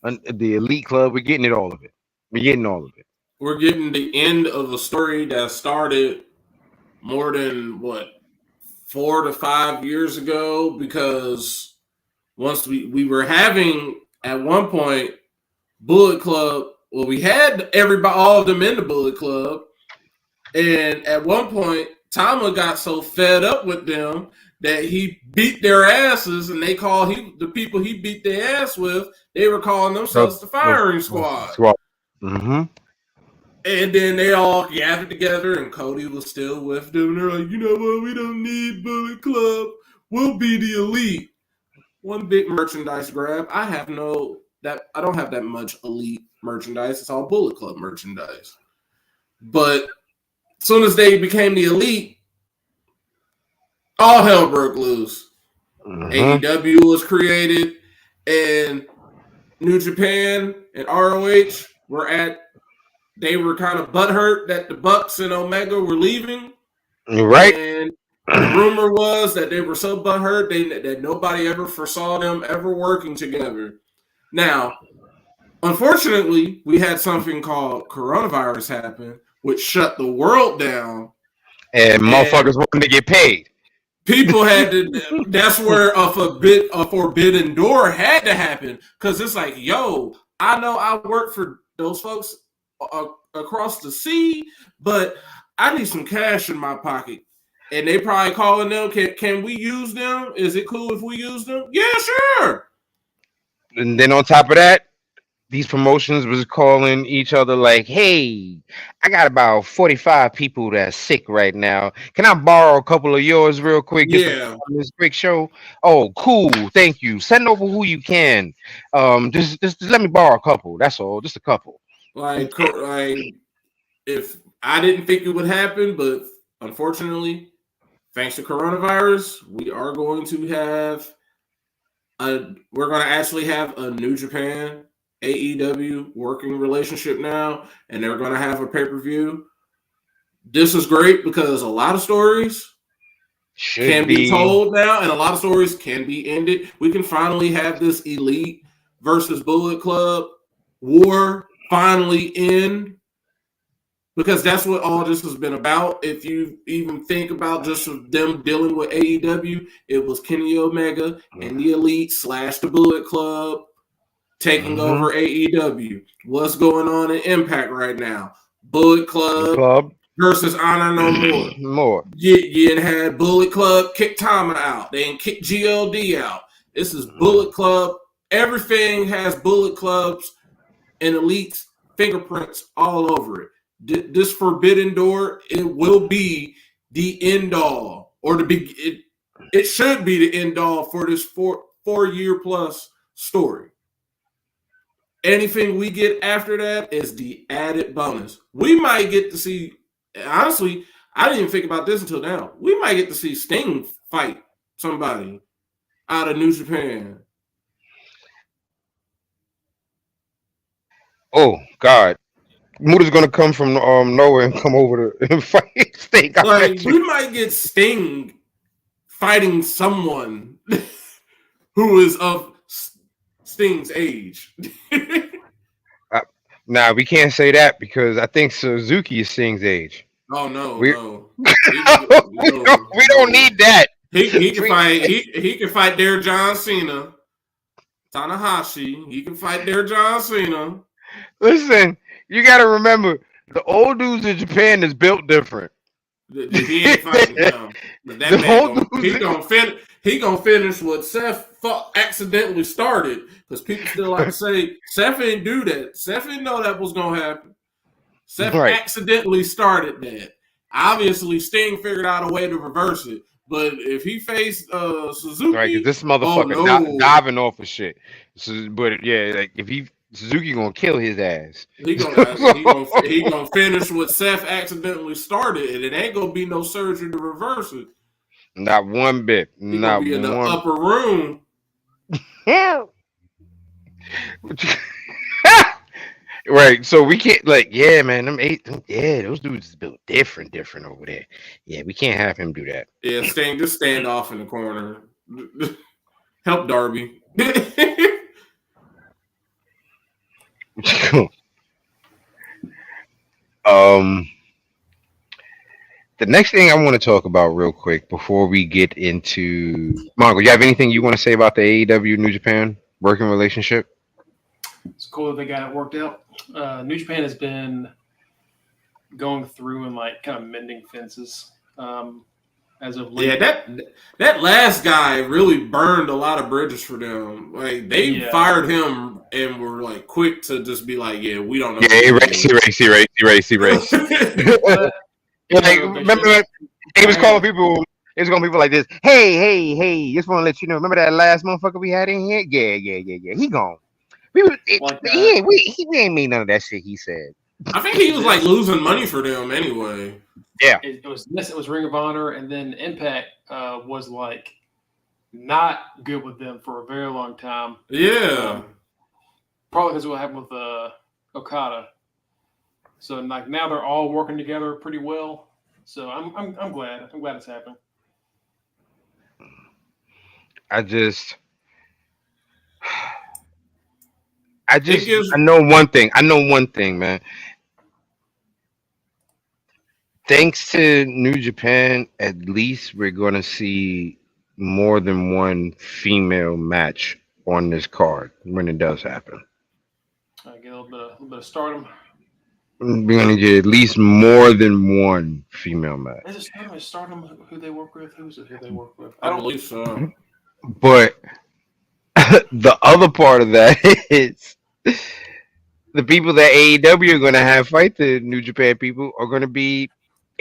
the Elite Club. We're getting it all of it. We're getting all of it. We're getting the end of a story that started more than 4 to 5 years ago, because once we were having at one point Bullet Club. Well, we had all of them in the Bullet Club, and at one point Tama got so fed up with them that he beat their asses, and the people he beat their ass with, they were calling themselves the Firing Squad. Mm-hmm. And then they all gathered together, and Cody was still with them. They're like, you know what? We don't need Bullet Club. We'll be the Elite. One big merchandise grab. I don't have that much Elite merchandise. It's all Bullet Club merchandise. But as soon as they became the Elite, all hell broke loose. Mm-hmm. AEW was created, and New Japan and ROH they were kind of butthurt that the Bucks and Omega were leaving. Right. And the rumor was that they were so butthurt that nobody ever foresaw them ever working together. Now, unfortunately, we had something called coronavirus happen, which shut the world down. And motherfuckers wanted to get paid. People had to. That's where a forbidden door had to happen, because it's like, yo, I know I work for those folks across the sea, but I need some cash in my pocket. And they probably calling them, can we use them? Is it cool if we use them? Yeah, sure. And then on top of that, these promotions was calling each other like, hey, I got about 45 people that's sick right now. Can I borrow a couple of yours real quick? Yeah. On this quick show. Oh, cool. Thank you. Send over who you can. Just let me borrow a couple. That's all. Just a couple. Like if I didn't think it would happen, but unfortunately, thanks to coronavirus, we're going to actually have a New Japan AEW working relationship now, and they're going to have a pay-per-view. This is great because a lot of stories can be told now, and a lot of stories can be ended. We can finally have this Elite versus Bullet Club war finally end, because that's what all this has been about. If you even think about just them dealing with AEW, it was Kenny Omega and the Elite / the Bullet Club taking over AEW. What's going on in Impact right now? Bullet Club versus Honor No More. You had Bullet Club kick Tama out. They didn't kick GLD out. This is Bullet Club. Everything has Bullet Club's and Elite's fingerprints all over it. This forbidden door, it will be the end all, or it should be the end all for this 4-year plus story. Anything we get after that is the added bonus. We might get to see, honestly, I didn't even think about this until now. We might get to see Sting fight somebody out of New Japan. Oh, God. Muda's gonna come from nowhere and come over to fight Sting. Like, we might get Sting fighting someone who is of Sting's age. Nah, we can't say that because I think Suzuki is Sting's age. Oh no, we no. We don't need that. He can fight. He can fight their John Cena, Tanahashi. He can fight their John Cena. Listen, you got to remember, the old dudes in Japan is built different. He ain't fighting them. That man he gonna finish what Seth accidentally started, because people still like to say Seth didn't do that. Seth didn't know that was gonna happen. Seth accidentally started that. Obviously, Sting figured out a way to reverse it. But if he faced Suzuki, right? Because this motherfucker diving off of shit. So, but yeah, like if he Suzuki gonna kill his ass. He gonna finish what Seth accidentally started, and it ain't gonna be no surgery to reverse it. Not one bit. He gonna Not be in the one. upper room. Right. So we can't yeah, man. Those dudes is built different over there. Yeah, we can't have him do that. Yeah, just stand off in the corner. Help Darby. um. The next thing I want to talk about real quick before we get into Mongo, you have anything you want to say about the AEW New Japan working relationship? It's cool that they got it worked out. New Japan has been going through and like kind of mending fences as of late. Yeah, that last guy really burned a lot of bridges for them. Like they fired him and were like quick to just be like, yeah, we don't know. Yeah, erase. Like, remember he was calling people. He was calling people like this. Hey! Just want to let you know. Remember that last motherfucker we had in here? Yeah. He gone. We ain't made none of that shit he said. I think he was like losing money for them anyway. Yeah, it was Ring of Honor, and then Impact was like not good with them for a very long time. Yeah, probably because of what happened with Okada. So like now they're all working together pretty well. So I'm glad. I'm glad it's happening. I know one thing, man. Thanks to New Japan, at least we're gonna see more than one female match on this card when it does happen. Get a little bit of stardom. We're gonna get at least more than one female match. Is it stardom who they work with? Who they work with? I don't believe so. But the other part of that is the people that AEW are gonna have fight the New Japan people are gonna be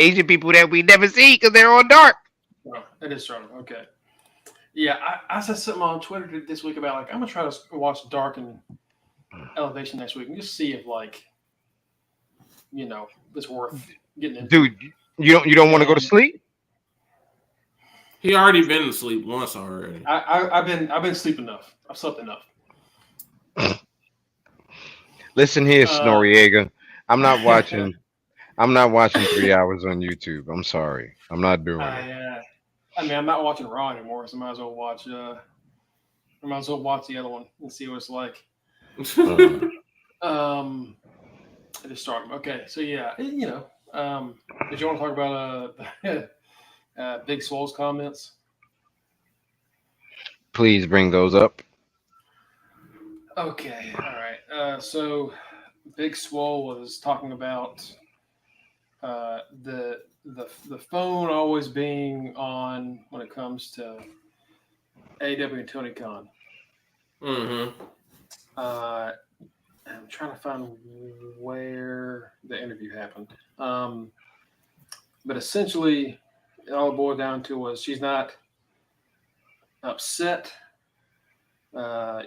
Asian people that we never see because they're on Dark. Oh, it is stardom. Okay. Yeah, I said something on Twitter this week about like I'm gonna try to watch Dark and Elevation next week and just see if like it's worth getting into. Dude, you don't want to go to sleep? He already been to sleep once already. I've been sleeping enough. I've slept enough. Listen here, Snoriega. I'm not watching 3 hours on YouTube. I'm sorry. I'm not doing it. I mean, I'm not watching Raw anymore, so I might as well watch the other one and see what it's like. I just started. Okay, so yeah, did you want to talk about Big Swole's comments? Please bring those up. Okay, all right. So Big Swole was talking about the phone always being on when it comes to AEW and Tony Khan. Mm-hmm. I'm trying to find where the interview happened. But essentially, all it boiled down to was she's not upset.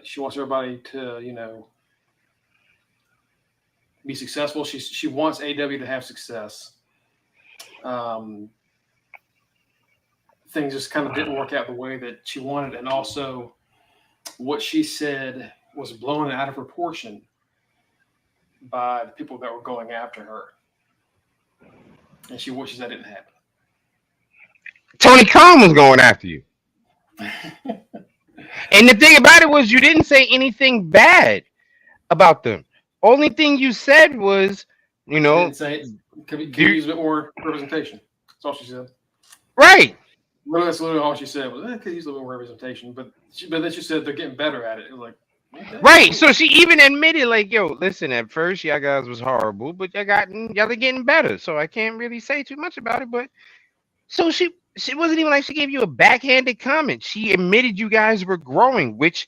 She wants everybody to, be successful. She wants AEW to have success. Things just kind of didn't work out the way that she wanted. And also, what she said was blown out of proportion by the people that were going after her. And she wishes that didn't happen. Tony Khan was going after you. And the thing about it was you didn't say anything bad about them. Only thing you said was, Didn't say, can you use a bit more representation? That's all she said. Right. Well, that's literally all she said was, could use a little more representation. But then she said they're getting better at it. It was like, okay. Right. So she even admitted, like, yo, listen, at first y'all guys was horrible, but y'all are getting better. So I can't really say too much about it. But so she wasn't even like she gave you a backhanded comment. She admitted you guys were growing, which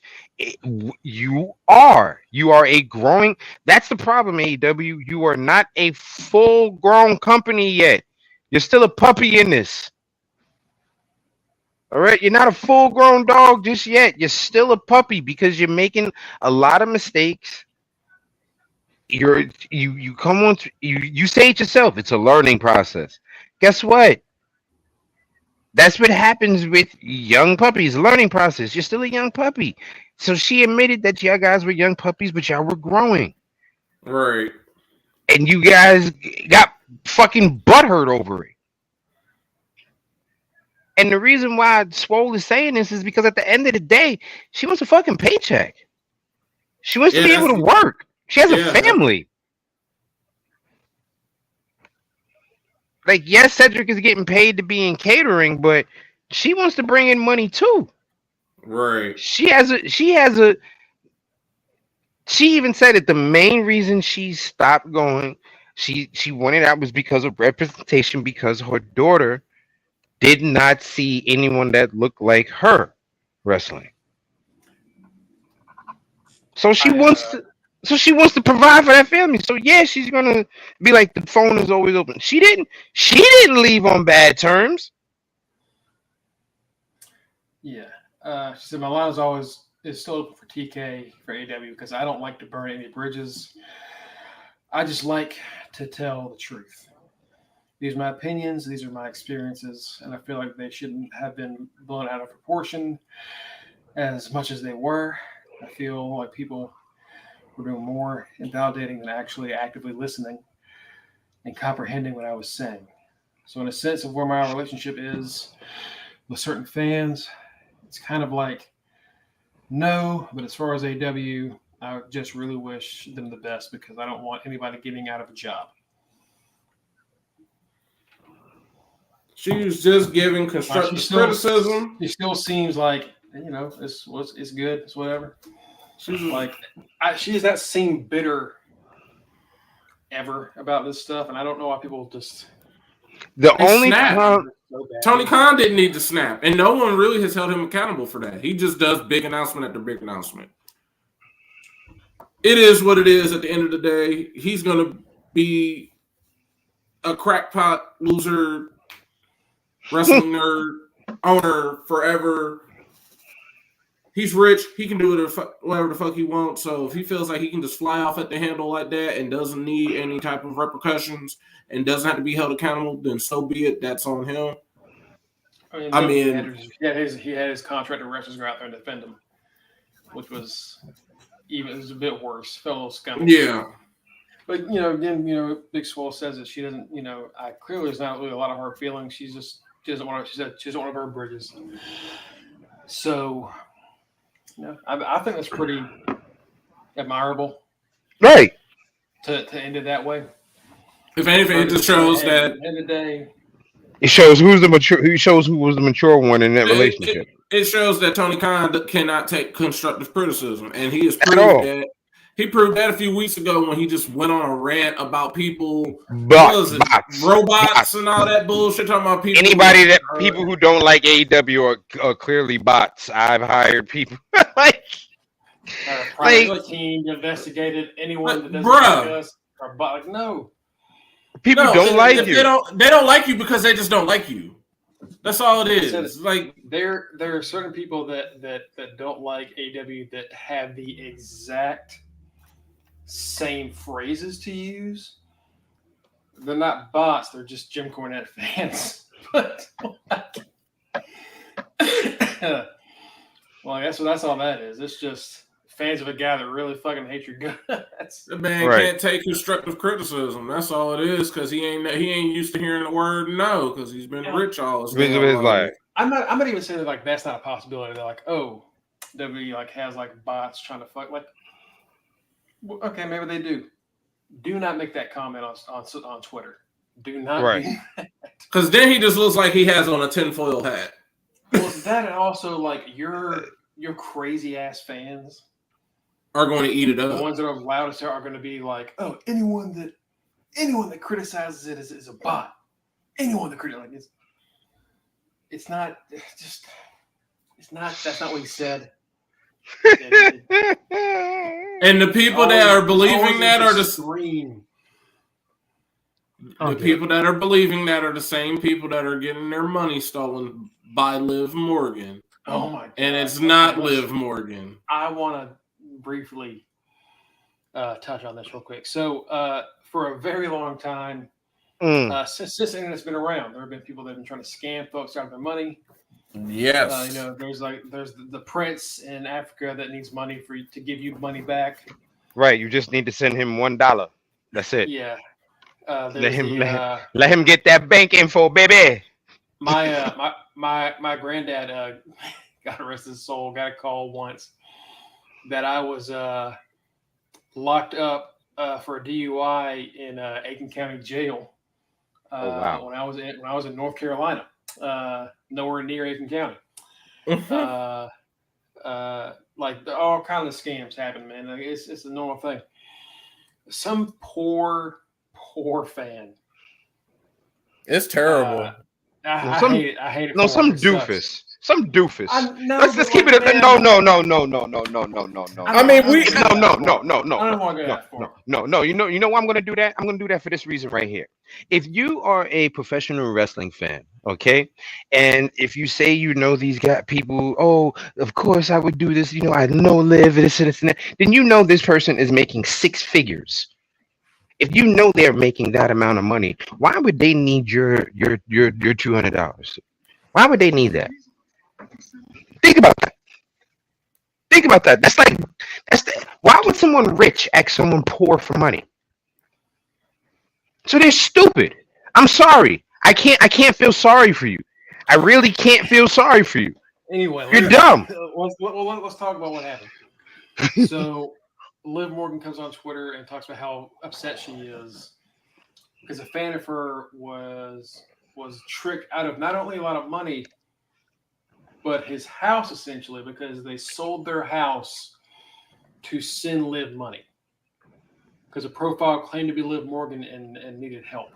you are. You are a growing. That's the problem, AEW. You are not a full grown company yet. You're still a puppy in this. All right, you're not a full-grown dog just yet. You're still a puppy because you're making a lot of mistakes. you come on you say it yourself. It's a learning process. Guess what? That's what happens with young puppies. Learning process. You're still a young puppy. So she admitted that y'all guys were young puppies, but y'all were growing, Right. and you guys got fucking butthurt over it. And the reason why Swole is saying this is because at the end of the day, she wants a fucking paycheck. She wants to Yeah, be able to work. She has a yeah. family. Like, yes, Cedric is getting paid to be in catering, but she wants to bring in money too. Right. She even said that the main reason she stopped going, she wanted out was because of representation, because her daughter did not see anyone that looked like her wrestling. So she wants to provide for that family. So yeah, she's gonna be like the phone is always open. She didn't leave on bad terms. Yeah. She said my line is still open for TK for AW because I don't like to burn any bridges. I just like to tell the truth. These are my opinions. These are my experiences, and I feel like they shouldn't have been blown out of proportion as much as they were. I feel like people were doing more invalidating than actually actively listening and comprehending what I was saying. So, in a sense of where my relationship is with certain fans, it's kind of like no, but as far as AW, I just really wish them the best because I don't want anybody getting out of a job. She was just giving constructive criticism. She still seems like, it's good, it's whatever. She's like, she has not seemed bitter ever about this stuff, and I don't know why people just. The only time Tony Khan didn't need to snap, and no one really has held him accountable for that. He just does big announcement after big announcement. It is what it is. At the end of the day, he's going to be a crackpot loser, wrestling nerd, owner forever. He's rich. He can do whatever the fuck he wants. So if he feels like he can just fly off at the handle like that and doesn't need any type of repercussions and doesn't have to be held accountable, then so be it. That's on him. He had his contracted wrestlers go out there and defend him, which was a bit worse. Felt a little scummy. Yeah. But again, Big Swole says that she doesn't. I clearly there's not really a lot of hard feelings. She doesn't want to. She said she doesn't want to burn bridges. So, I think that's pretty admirable. Right. To end it that way. If anything, it just shows that at the end of the day. It shows who was the mature one in that relationship. It shows that Tony Khan cannot take constructive criticism, and he has proved that. He proved that a few weeks ago when he just went on a rant about people, robots and all that bullshit. Talking about people. People who don't like AEW are clearly bots. I've hired people like team investigated anyone that doesn't like us. Or bot. No. People don't like you. They don't like you because they just don't like you. That's all it is. It's like there are certain people that don't like AEW that have the exact same phrases to use. They're not bots. They're just Jim Cornette fans. Well, that's all that is. It's just fans of a guy that really fucking hates your guts. The man can't take constructive criticism. That's all it is, because he ain't used to hearing the word no, because he's been rich all his life. I'm not even saying that that's not a possibility. They're like, oh, WWE has bots trying to fuck. Okay, maybe they do. Do not make that comment on Twitter. Do not. Right. Because then he just looks like he has on a tinfoil hat. Well, that and also your crazy ass fans are going to eat it up. The ones that are loudest are going to be like, oh, anyone that criticizes it is a bot. Anyone that criticizes it's not. That's not what he said. And the people that are believing that are the people that are believing that are the same people that are getting their money stolen by Liv Morgan. Oh my God. And it's not Liv Morgan. I want to briefly touch on this real quick. So, for a very long time, since the internet's been around, there have been people that have been trying to scam folks out of their money. Yes. There's the prince in Africa that needs money for you to give you money back. Right. You just need to send him $1. That's it. Yeah. Let There's him the, let him get that bank info, baby. my granddad, God rest his soul, got a call once that I was locked up for a DUI in Aiken County Jail. Oh, wow. When I was in North Carolina, nowhere near Aiken County. Like all kinds of scams happen, man. Like, it's a normal thing. Some poor fan. It's terrible. I hate it. I hate it. No, some it sucks. doofus. Some doofus. No, Let's keep it. man, No. I mean, we. I don't want to go that far. No. You know why I'm gonna do that? I'm gonna do that for this reason right here. If you are a professional wrestling fan, okay, and if you say you know these people, oh, of course I would do this. You know, I know Liv this and that. Then you know this person is making six figures. If you know they're making that amount of money, why would they need your $200? Why would they need that? Think about that. Why would someone rich ask someone poor for money? So they're stupid. I'm sorry. I can't feel sorry for you. I really can't feel sorry for you. Anyway, You're dumb. Let's talk about what happened. So Liv Morgan comes on Twitter and talks about how upset she is because a fan of her was tricked out of not only a lot of money, but his house essentially because they sold their house to send Liv money because a profile claimed to be Liv Morgan and needed help.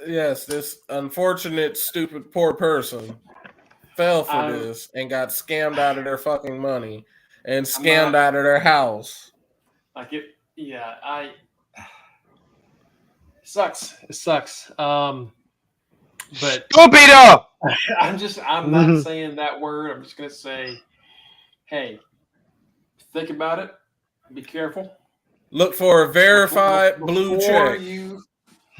Yes, this unfortunate, stupid, poor person fell for this and got scammed out of their fucking money and scammed out of their house. It sucks. It sucks. But Stupido. I'm not saying that word. I'm just gonna say, hey, think about it. Be careful. Look for a verified blue check.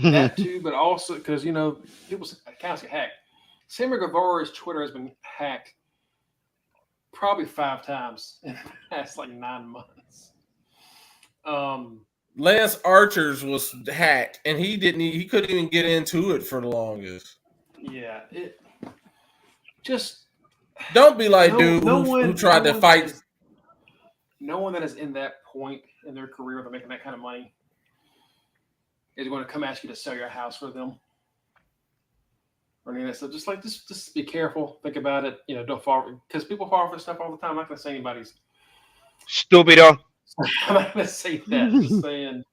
That too, but also because people accounts get hacked. Sammy Guevara's Twitter has been hacked probably 5 times in the past 9 months. Lance Archer's was hacked, and he couldn't even get into it for the longest. Yeah, it just don't be like who tried to fight. No one that is in that point in their career where they're making that kind of money is going to come ask you to sell your house for them or any of that stuff. Just be careful. Think about it. Don't fall because people fall for stuff all the time. I'm not going to say anybody's stupido. I'm not going to say that. Just saying.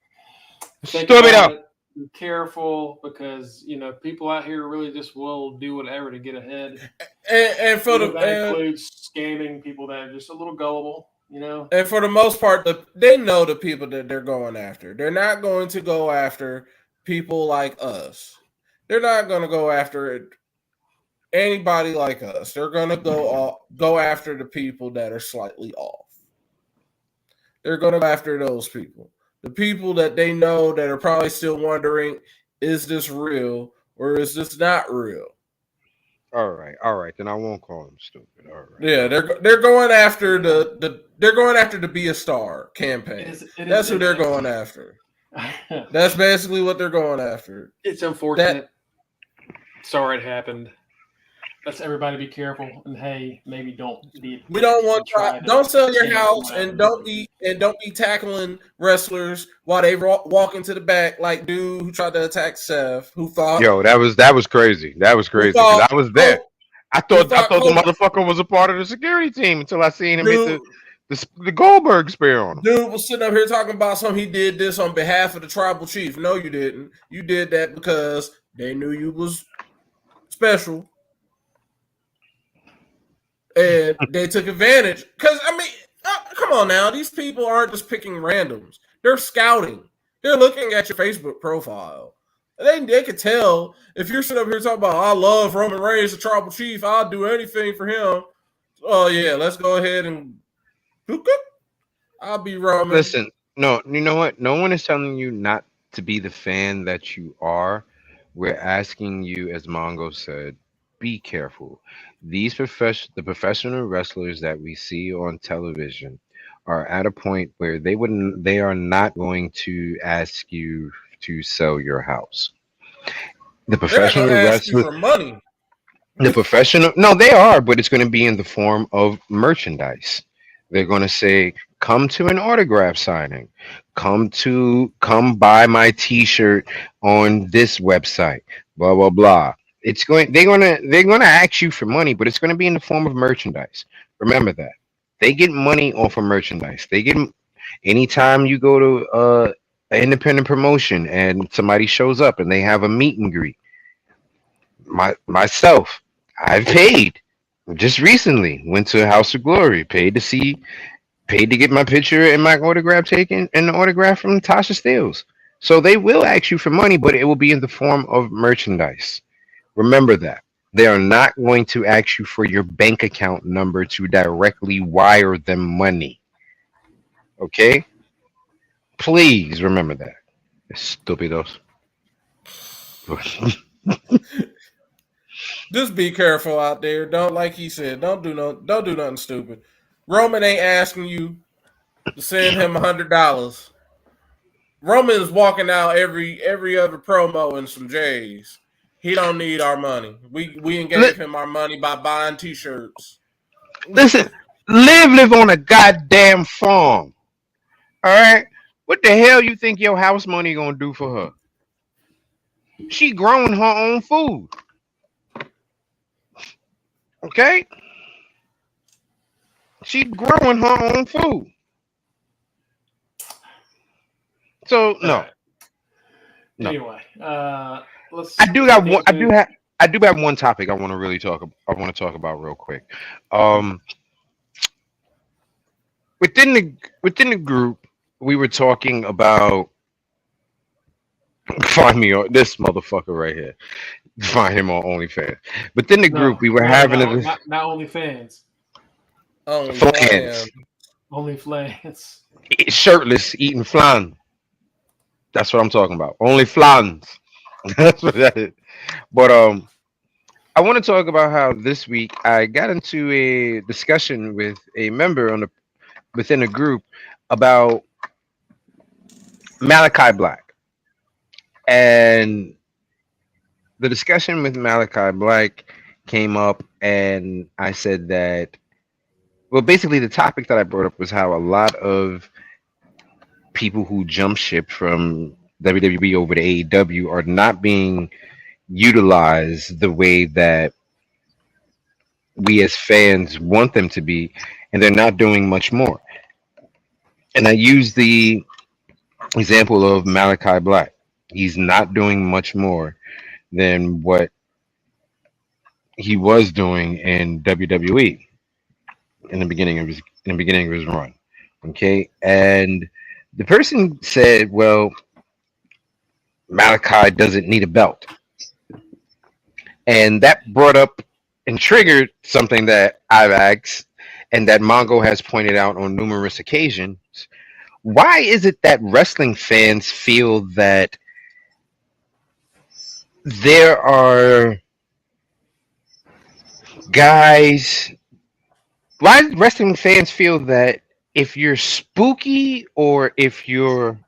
Stupido. Be careful because people out here really just will do whatever to get ahead. And for that includes scamming people that are just a little gullible. And for the most part, they know the people that they're going after. They're not going to go after people like us. They're not going to go after anybody like us. They're going to go after the people that are slightly off. They're going to go after those people. The people that they know that are probably still wondering, is this real or is this not real? All right. Then I won't call them stupid. All right. Yeah, they're going after they're going after the Be a Star campaign. That's who they're going after. That's basically what they're going after. It's unfortunate. Sorry it happened. Let's everybody be careful and hey, maybe don't be. We don't want don't sell your house and don't be tackling wrestlers while they walk into the back like dude who tried to attack Seth who thought. Yo, that was crazy. That was crazy. I was there. I thought the motherfucker was a part of the security team until I seen him hit the Goldberg spear on him. Dude was sitting up here talking about something. He did this on behalf of the tribal chief. No, you didn't. You did that because they knew you was special. And they took advantage. Because, come on now. These people aren't just picking randoms. They're scouting. They're looking at your Facebook profile. And they could tell if you're sitting up here talking about, I love Roman Reigns, the tribal chief. I'll do anything for him. Oh, yeah, let's go ahead and I'll be Roman. Listen, No, you know what? No one is telling you not to be the fan that you are. We're asking you, as Mongo said, be careful. The professional wrestlers that we see on television are at a point where they are not going to ask you to sell your house. The They're not gonna professional ask you wrestler for money. The professional, no, they are, but it's going to be in the form of merchandise. They're going to say, "Come to an autograph signing. Come buy my T-shirt on this website." Blah blah blah. It's going. They're gonna ask you for money, but it's going to be in the form of merchandise. Remember that they get money off of merchandise. They get anytime you go to an independent promotion and somebody shows up and they have a meet and greet. Myself, I've paid just recently. Went to House of Glory, paid to get my picture and my autograph taken, and the autograph from Tasha Steeles. So they will ask you for money, but it will be in the form of merchandise. Remember that. They are not going to ask you for your bank account number to directly wire them money. Okay? Please remember that. Stupidos. Just be careful out there. Don't, like he said, don't do nothing stupid. Roman ain't asking you to send him $100. Roman is walking out every other promo in some J's. He don't need our money. We Li- gave him our money by buying T-shirts. Listen, live on a goddamn farm. All right. What the hell you think your house money gonna do for her? She growing her own food. Okay. She growing her own food. So All no, right. no. Anyway, I do let's got get one. I do into. have. I do have one topic I want to really talk. I want to talk about real quick. Um, within the group, we were talking about find me on this motherfucker right here. Find him on OnlyFans. Within the group, No, we were no, having not a not only fans, Only flans, flan. only flans. shirtless, eating flan. That's what I'm talking about. Only flans. That's what that is. But I want to talk about how this week I got into a discussion with a member on the within a group about Malachi Black, and the discussion with Malachi Black came up, and I said that well, basically the topic that I brought up was how a lot of people who jump ship from WWE over to AEW are not being utilized the way that we as fans want them to be, and they're not doing much more. And I use the example of Malachi Black. He's not doing much more than what he was doing in WWE in the beginning of his run. Okay, and the person said, "Well, Malachi doesn't need a belt," and that brought up and triggered something that I've asked, and that Mongo has pointed out on numerous occasions. Why is it that wrestling fans feel that there are guys? Why do wrestling fans feel that if you're spooky or if you're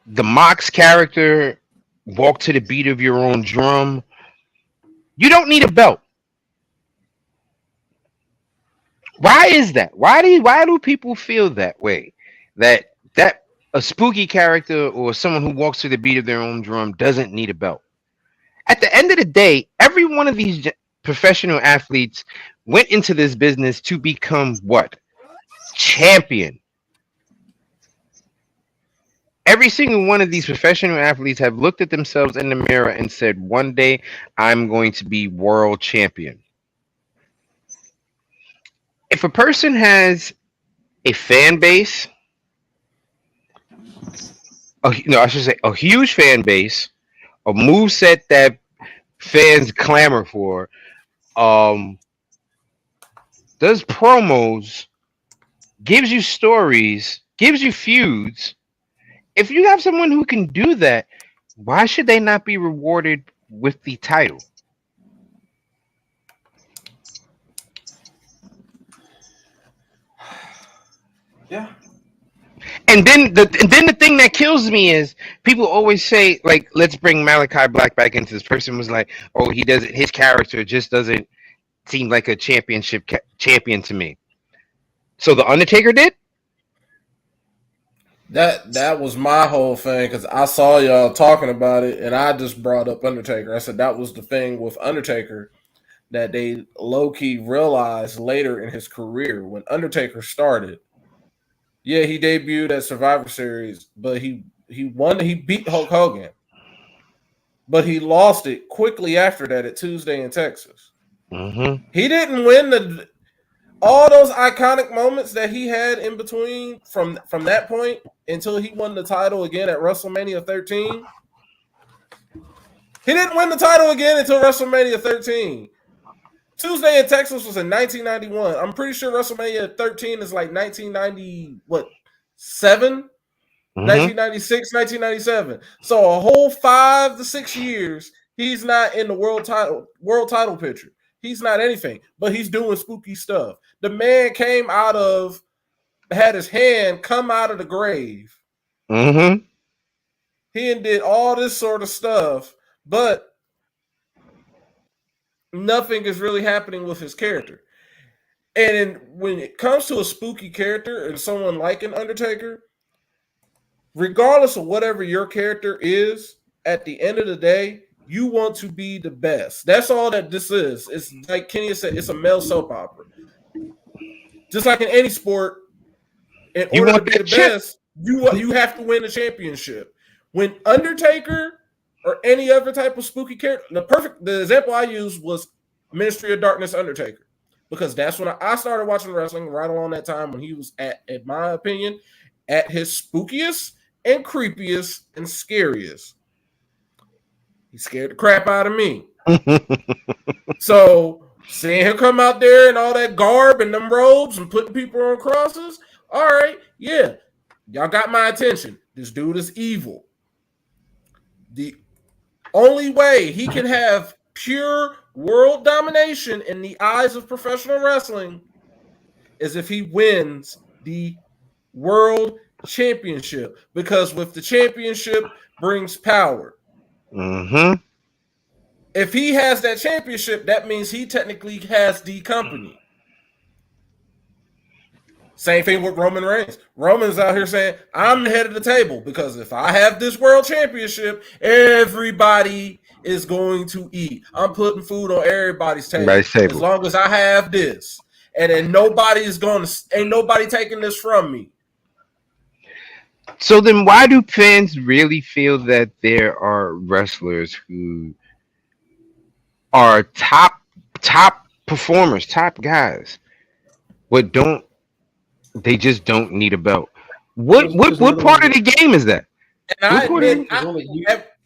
the Mox character, walk to the beat of your own drum, you don't need a belt? Why is that? Why do people feel that way? That a spooky character or someone who walks to the beat of their own drum doesn't need a belt. At the end of the day, every one of these professional athletes went into this business to become what? Champion. Every single one of these professional athletes have looked at themselves in the mirror and said, "One day I'm going to be world champion." If a person has a fan base, no, I should say a huge fan base, a move set that fans clamor for, um, does promos, gives you stories, gives you feuds. If you have someone who can do that, why should they not be rewarded with the title? Yeah. And then the thing that kills me is people always say, like, let's bring Malachi Black back into this. Person was like, oh, he doesn't, his character just doesn't seem like a champion to me. So the Undertaker did. That was my whole thing because I saw y'all talking about it, and I just brought up Undertaker. I said that was the thing with Undertaker that they low key realized later in his career when Undertaker started. Yeah, he debuted at Survivor Series, but he won. He beat Hulk Hogan, but he lost it quickly after that at Tuesday in Texas. Mm-hmm. He didn't win all those iconic moments that he had in between from that point until he won the title again at WrestleMania 13. He didn't win the title again until WrestleMania 13. Tuesday in Texas was in 1991. I'm pretty sure WrestleMania 13 is like 1990, what, 7? 1996, 1997. So a whole 5 to 6 years, he's not in the world title picture. He's not anything, but he's doing spooky stuff. The man had his hand come out of the grave. Mm-hmm. He did all this sort of stuff, but nothing is really happening with his character. And when it comes to a spooky character and someone like an Undertaker, regardless of whatever your character is, at the end of the day, you want to be the best. That's all that this is. It's like Kenny said, it's a male soap opera. Just like in any sport, in order to be the best, you have to win a championship. When Undertaker or any other type of spooky character, the example I used was Ministry of Darkness Undertaker, because that's when I started watching wrestling right along that time when he was in my opinion, at his spookiest and creepiest and scariest. He scared the crap out of me. So seeing him come out there in all that garb and them robes and putting people on crosses, all right, yeah, y'all got my attention. This dude is evil. The only way he can have pure world domination in the eyes of professional wrestling is if he wins the world championship, because with the championship brings power. Mm-hmm. If he has that championship, that means he technically has the company. Same thing with Roman Reigns. Roman's out here saying, I'm the head of the table because if I have this world championship, everybody is going to eat. I'm putting food on everybody's table. As long as I have this. And then ain't nobody taking this from me. So then why do fans really feel that there are wrestlers who are top performers, top guys, but they just don't need a belt? What part of the game is that? There's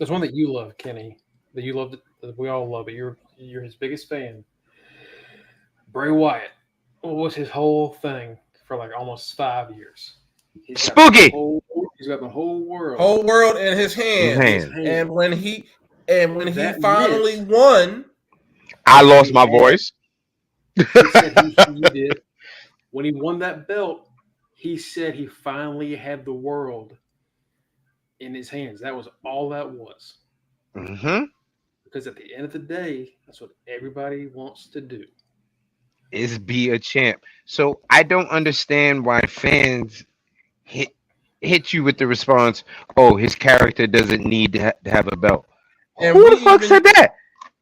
one that you love, Kenny. That you love. That we all love it. You're his biggest fan. Bray Wyatt. What was his whole thing for like almost 5 years? Spooky. He's got the whole world in his hands. And when he finally won, I lost my voice. He said he did. When he won that belt, he said he finally had the world in his hands. That was all that was. Mm-hmm. Because at the end of the day, that's what everybody wants to do. Is be a champ. So I don't understand why fans hit you with the response, oh, his character doesn't need to have a belt. And who the fuck said that?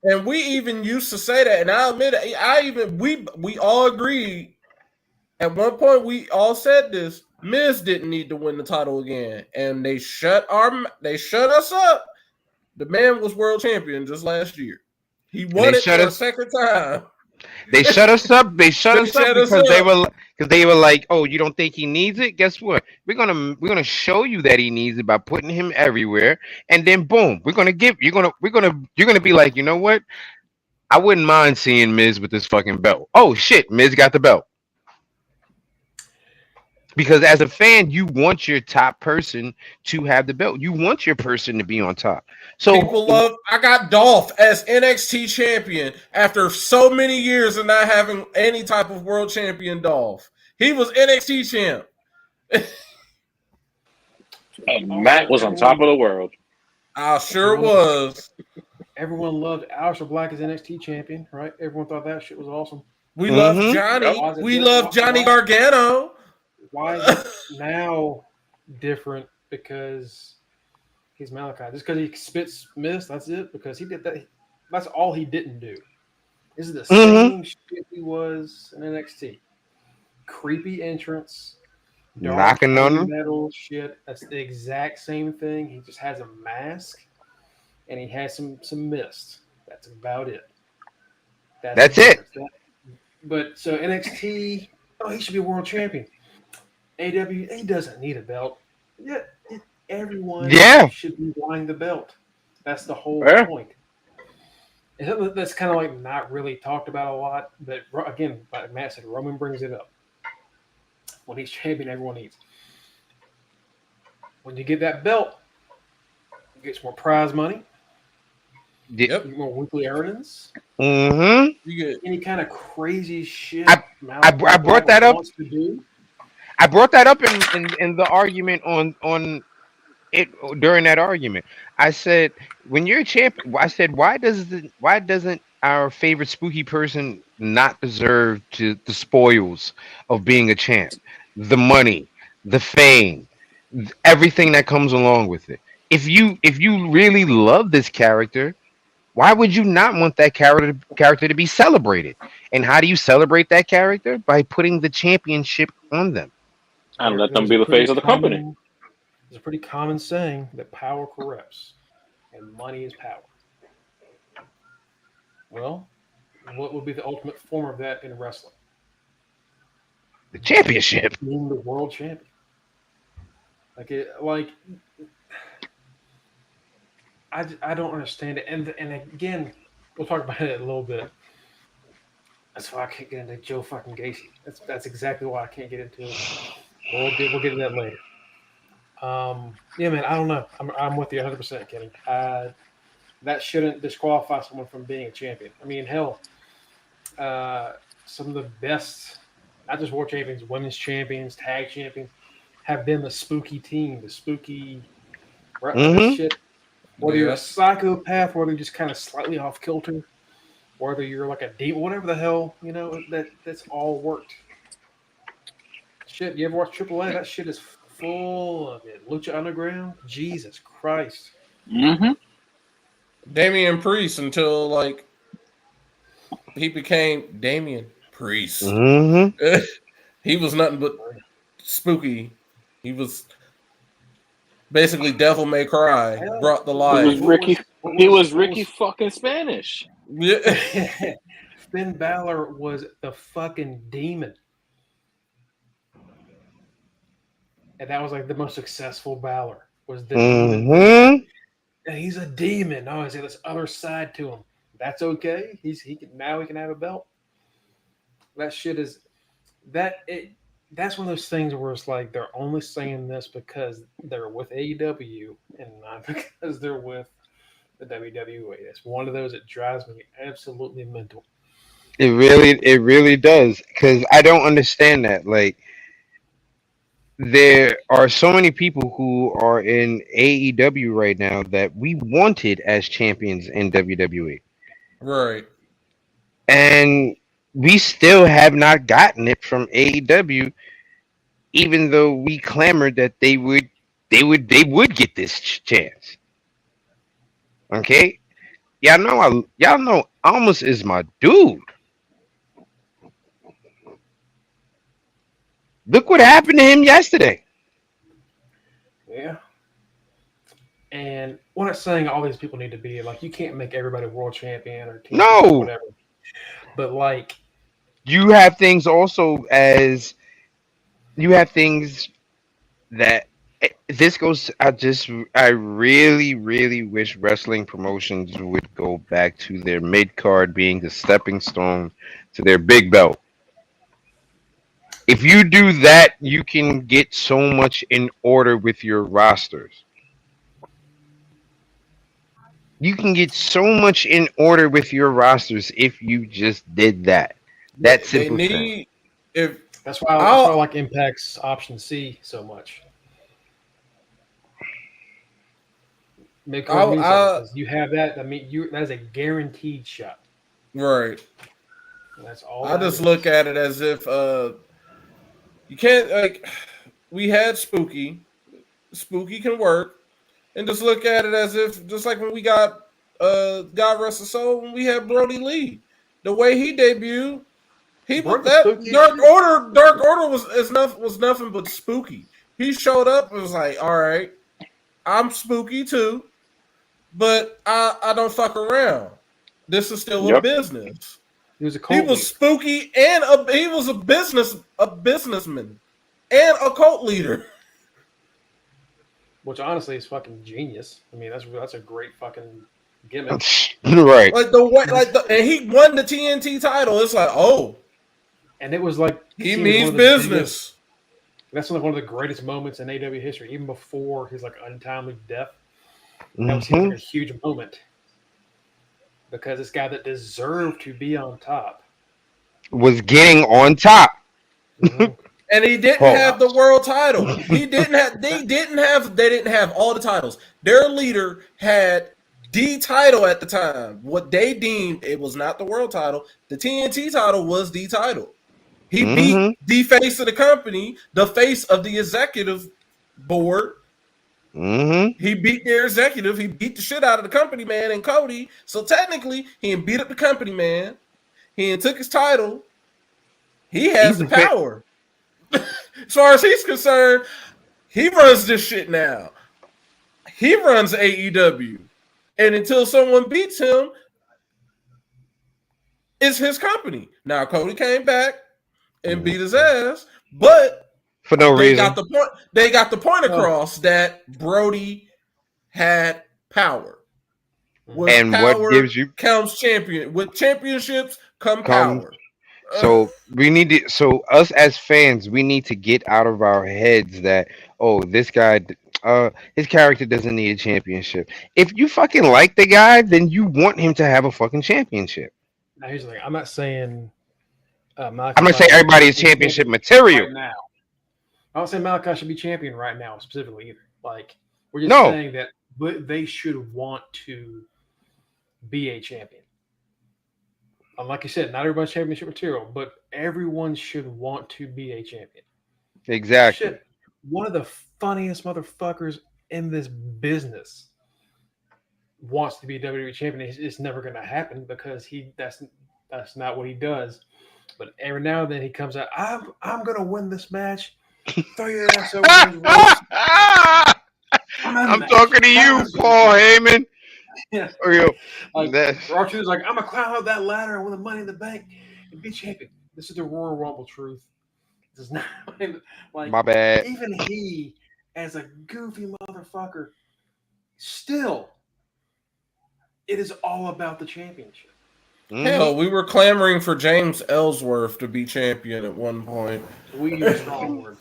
And we even used to say that, and I admit it, we all agreed. At one point, we all said this. Miz didn't need to win the title again, and they shut us up. The man was world champion just last year. He won it for a second time. They shut us up. They shut us up because they were like, "Oh, you don't think he needs it? Guess what? We're gonna show you that he needs it by putting him everywhere, and then boom, you're gonna be like, you know what? I wouldn't mind seeing Miz with this fucking belt. Oh shit, Miz got the belt. Because as a fan, you want your top person to have the belt. You want your person to be on top. So People love. I got Dolph as NXT champion after so many years of not having any type of world champion. Dolph. He was NXT champ. And Matt Also, was on top of the world. I sure was. everyone loved Aleister Black as NXT champion, right? Everyone thought that shit was awesome. We love mhm. Johnny. Why is it We di- love why- Johnny why- Gargano. Why is it now different? Because he's Malachi. Just because he spits mist, that's it? Because he did that. That's all he didn't do. This is the Mhm. same shit he was in NXT. Creepy entrance, dark Knocking on heavy them. metal shit. That's the exact same thing. He just has a mask and he has some mist. That's about it. That's the it. difference. But so NXT, oh, he should be a world champion. AW, he doesn't need a belt. Yeah, everyone Yeah. should be wanting the belt. That's the whole Yeah. point. And something that's kind of like not really talked about a lot, but again, like Matt said, Roman brings it up. When he's champion, everyone eats. When you get that belt, you get some more prize money, Yep. you get more weekly earnings, Hmm. You get any kind of crazy shit. I brought that up. Wants to do. I brought that up in the argument on it during that argument. I said when you're a champ, I said why doesn't our favorite spooky person not deserve to the spoils of being a champ, the money, the fame, everything that comes along with it. If you really love this character, why would you not want that character to be celebrated? And how do you celebrate that character? By putting the championship on them. And let them There's be a the pretty face of the company. There's a pretty common saying that power corrupts, and money is power. Well, what would be the ultimate form of that in wrestling? The championship. Being the world champion. I don't understand it. And again, we'll talk about it a little bit. That's why I can't get into Joe fucking Gacy. That's exactly why I can't get into it. We'll get to that later. Yeah, man, I don't know. I'm with you 100%, Kenny. That shouldn't disqualify someone from being a champion. I mean, hell, some of the best, not just world champions, women's champions, tag champions, have been the spooky team, the spooky Mhm. shit. Whether you're a Yes. psychopath, whether you're just kind of slightly off kilter, whether you're like a demon, whatever the hell, that's all worked. Shit, you ever watch AAA? That shit is full of it. Lucha Underground, Jesus Christ. Mm-hmm. Damian Priest until like he became Damian Priest. Hmm. He was nothing but spooky. He was basically Devil May Cry Hell, brought the He light. was Ricky. He was Ricky fucking Spanish. Yeah. Finn Balor was the fucking demon. And that was like the most successful Balor was the demon. Hmm. And he's a demon. Oh, he's got this other side to him. That's okay. He can have a belt. That shit is that's one of those things where it's like they're only saying this because they're with AEW and not because they're with the WWE. It's one of those that drives me absolutely mental. It really does. Because I don't understand that. Like, there are so many people who are in AEW right now that we wanted as champions in WWE, Right. and we still have not gotten it from AEW, even though we clamored that they would get this chance. Okay, y'all know Almas is my dude. Look what happened to him yesterday. Yeah. And we're not saying all these people need to be like you can't make everybody world champion or team No. or whatever. But like You have things also as you have things that this goes. I really wish wrestling promotions would go back to their mid card being the stepping stone to their big belt. If you do that, you can get so much in order with your rosters. You can get so much in order with your rosters if you just did that. That They simple thing. need if That's why I I'll like Impact's option C so much. Make it I'll mean something I because you have that. I mean, that's a guaranteed shot. right. And that's all I that just look is. at it as if you can't like we had Spooky. Spooky can work, and just look at it as if just like when we got God rest his soul when we had Brody Lee, the way he debuted, he was Brooke was that spooky as shit. Dark Order was nothing but spooky. He showed up and was like, all right, I'm spooky too, but I don't fuck around. This is still a Yep. business. He was a He cult was leader, spooky and he was a businessman and a cult leader. which honestly is fucking genius. I mean, that's a great fucking gimmick. Right. Like the way, and he won the TNT title. It's like, oh, And it was like he seen as one means of the biggest. business. That's one of the greatest moments in AW history, even before his like untimely death. That was Hmm. like a huge moment because this guy that deserved to be on top. Was getting on top. Mhm. And he didn't have the Pause. world title. He didn't have. They didn't have all the titles. Their leader had the title at the time. What they deemed it was not the world title. The TNT title was the title. He beat Hmm. the face of the company, the face of the executive board. Hmm. He beat their executive. He beat the shit out of the company man and Cody. So technically, he ain't beat up the company man. He ain't took his title. He has He's the a fan. power. As far as he's concerned, he runs this shit now. He runs AEW. And until someone beats him, it's his company. Now Cody came back and beat his ass, but For no they got reason. the point. They got the point Well, across that Brody had power. With And what power gives you comes champion. With championships come come? power. So we need to. So us as fans, we need to get out of our heads that this guy, his character doesn't need a championship. If you fucking like the guy, then you want him to have a fucking championship. now here's the thing. I'm not saying I'm Malachi gonna say Black everybody is should be championship champion material. right now. I don't say Malachi should be champion right now specifically either. Like we're just No, saying that they should want to be a champion. Like you said, not everybody's championship material, but everyone should want to be a champion. exactly. Shit, one of the funniest motherfuckers in this business wants to be WWE champion. It's never going to happen because that's not what he does. But every now and then he comes out. I'm going to win this match. Throw your ass over those ropes. I'm in the I'm match. talking to you, Paul Heyman. Yeah. Or yo, Like that, R2's like, I'm gonna climb up that ladder and win the money in the bank and be champion. This is the Royal Rumble truth. This is not like my bad. even he, as a goofy motherfucker, still it is all about the championship. Hell, we were clamoring for James Ellsworth to be champion at one point. We use a strong word.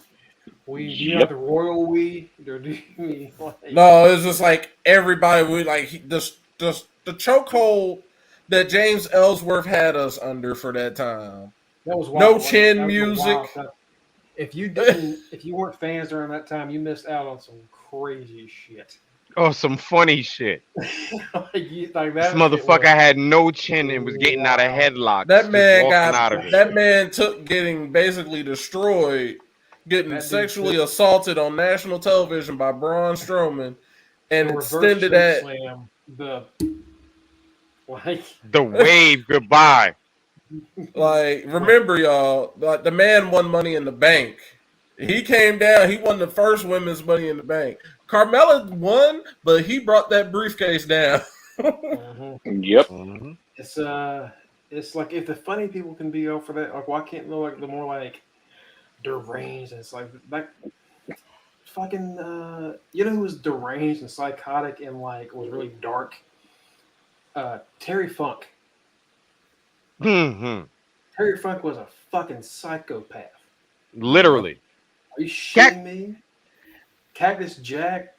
We do you have the royal we or do you like, No, it's just like everybody would like the chokehold that James Ellsworth had us under for that time. that was No wild. chin That was a music. wild time. If you weren't fans during that time, you missed out on some crazy shit. Oh, some funny shit. like This that shit motherfucker was had no chin and was getting out of wild. headlocks. That just man walking out of got it. that man took getting basically destroyed, getting That dude sexually took- assaulted on national television by Braun Strowman, and the reverse extended choke that. slam, the like The wave goodbye. Like, remember, y'all, like the man won Money in the Bank. He came down. He won the first women's Money in the Bank. Carmella won, but he brought that briefcase down. mhm. Yep. Mhm. It's like if the funny people can be over that, like why can't the more like deranged? And it's like fucking you know who was deranged and psychotic and like was really dark? Terry Funk. Mhm. Terry Funk was a fucking psychopath. Literally. Are you shitting me? Cactus Jack,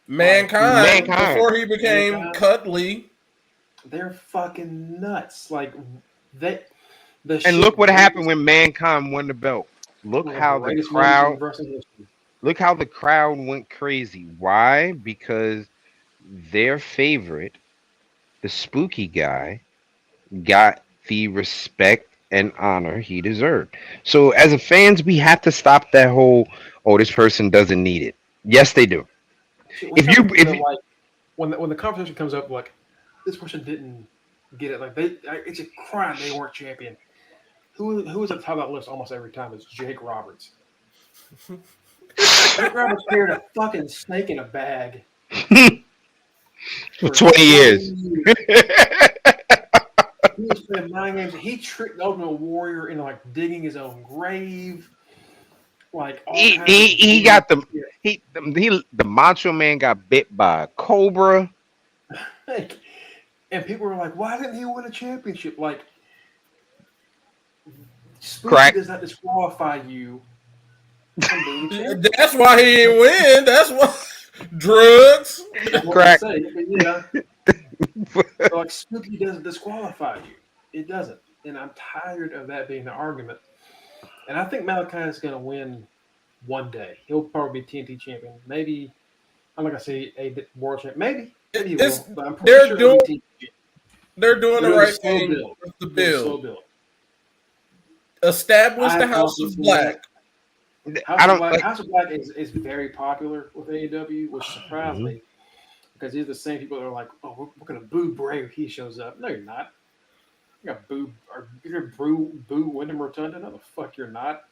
Mankind, Mankind. before he became Mankind. Cuddly. They're fucking nuts. Like they, the And shit look what happened was when Mankind won the belt. Look one of the how the greatest moments crowd in wrestling history. look how the crowd went crazy. Why? Because their favorite, the spooky guy, got the respect and honor he deserved. So as a fans, we have to stop that whole, oh, this person doesn't need it. Yes, they do. Shit, If we're you talking if about, you, like when the conversation comes up, like this person didn't get it. Like it's a crime they weren't champion. Who is at the top of that list almost every time? It's Jake Roberts. Jake Roberts carried a fucking snake in a bag for for 20 20 years. years. He was playing mind games. He tricked the Ultimate Warrior into like digging his own grave. Like all he, kinds he of he weird got the shit. the Macho Man got bit by a cobra. Like, and people were like, "Why didn't he win a championship?" Like, spooky Crack. does not disqualify you from being a champion. That's why he didn't win. That's why drugs. That's what Crack. they say. But yeah, but like spooky doesn't disqualify you. It doesn't. And I'm tired of that being the argument. And I think Malachi is going to win one day. He'll probably be TNT champion. Maybe I'm not going to say a world champion. Maybe he It's- will. But I'm they're pretty sure doing- he'll be TNT champion. They're doing the They're right slow thing build. with the They're slow build. build. Establish the I House thought of before- Black. I don't like. House of Black is very popular with AEW, which surprised Mhm. me because these are the same people that are like, "Oh, we're gonna boo Bray if he shows up." No, you're not. You're gonna you're gonna boo Wyndham Rotunda. No, the fuck you're not.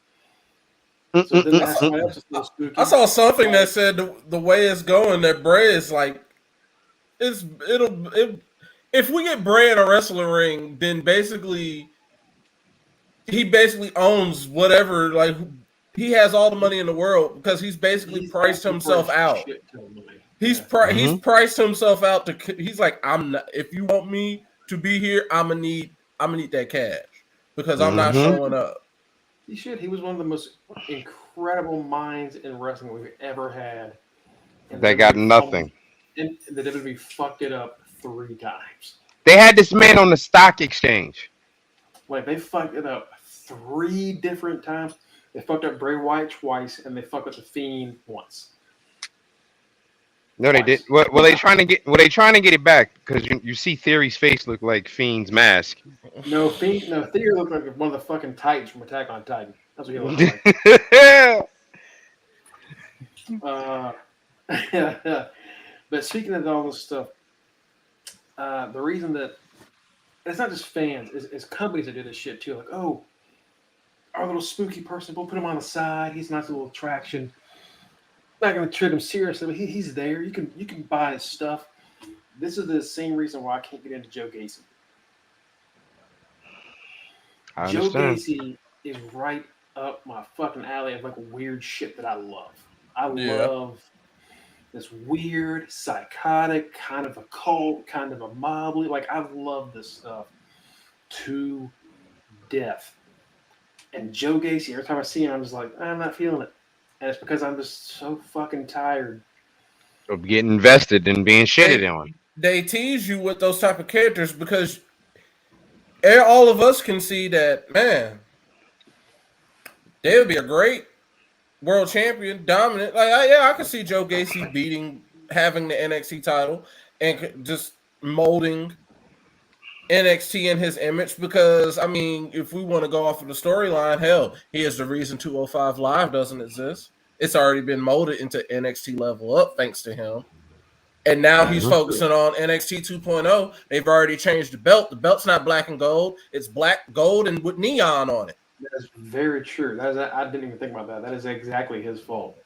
So then they have somebody else that's spooky. I saw something that said the way it's going that Bray is like, if we get Bray in a wrestling ring, then basically he basically owns whatever. Like he has all the money in the world because he's basically priced asking himself for a out. shit ton of money. He's Yeah. he's priced himself out to. He's like, I'm not. If you want me to be here, I'm gonna need that cash because I'm not showing up. He should. He was one of the most incredible minds in wrestling we've ever had. And They got nothing. And the WWE fucked it up 3 times. They had this man on the stock exchange. Like they fucked it up 3 different times. They fucked up Bray Wyatt twice, and they fucked up the Fiend once. No, they did. Well, they trying to get. Well, they trying to get it back because you see Theory's face look like Fiend's mask. No, Theory looked like one of the fucking Titans from Attack on Titan. That's what he looked like. But speaking of all this stuff, the reason that it's not just fans, it's companies that do this shit too. Like, oh, our little spooky person, we'll put him on the side. He's a nice little attraction. Not going to treat him seriously, but he's there. You can buy his stuff. This is the same reason why I can't get into Joe Gacy. I Joe understand. Gacy is right up my fucking alley of like weird shit that I love. I love this weird, psychotic, kind of a cult, kind of a mobbly. Like I love this stuff to death. And Joe Gacy, every time I see him, I'm just like, I'm not feeling it. And it's because I'm just so fucking tired Of getting invested and being shitted on. They tease you with those type of characters because all of us can see that, man, they would be a great world champion, dominant. Like, I can see Joe Gacy having the NXT title and just molding NXT in his image because, I mean, if we want to go off of the storyline, hell, he is the reason 205 Live doesn't exist. It's already been molded into NXT level up thanks to him. And now he's focusing on NXT 2.0. They've already changed the belt. The belt's not black and gold. It's black, gold, and with neon on it. That is very true. I didn't even think about that. That is exactly his fault.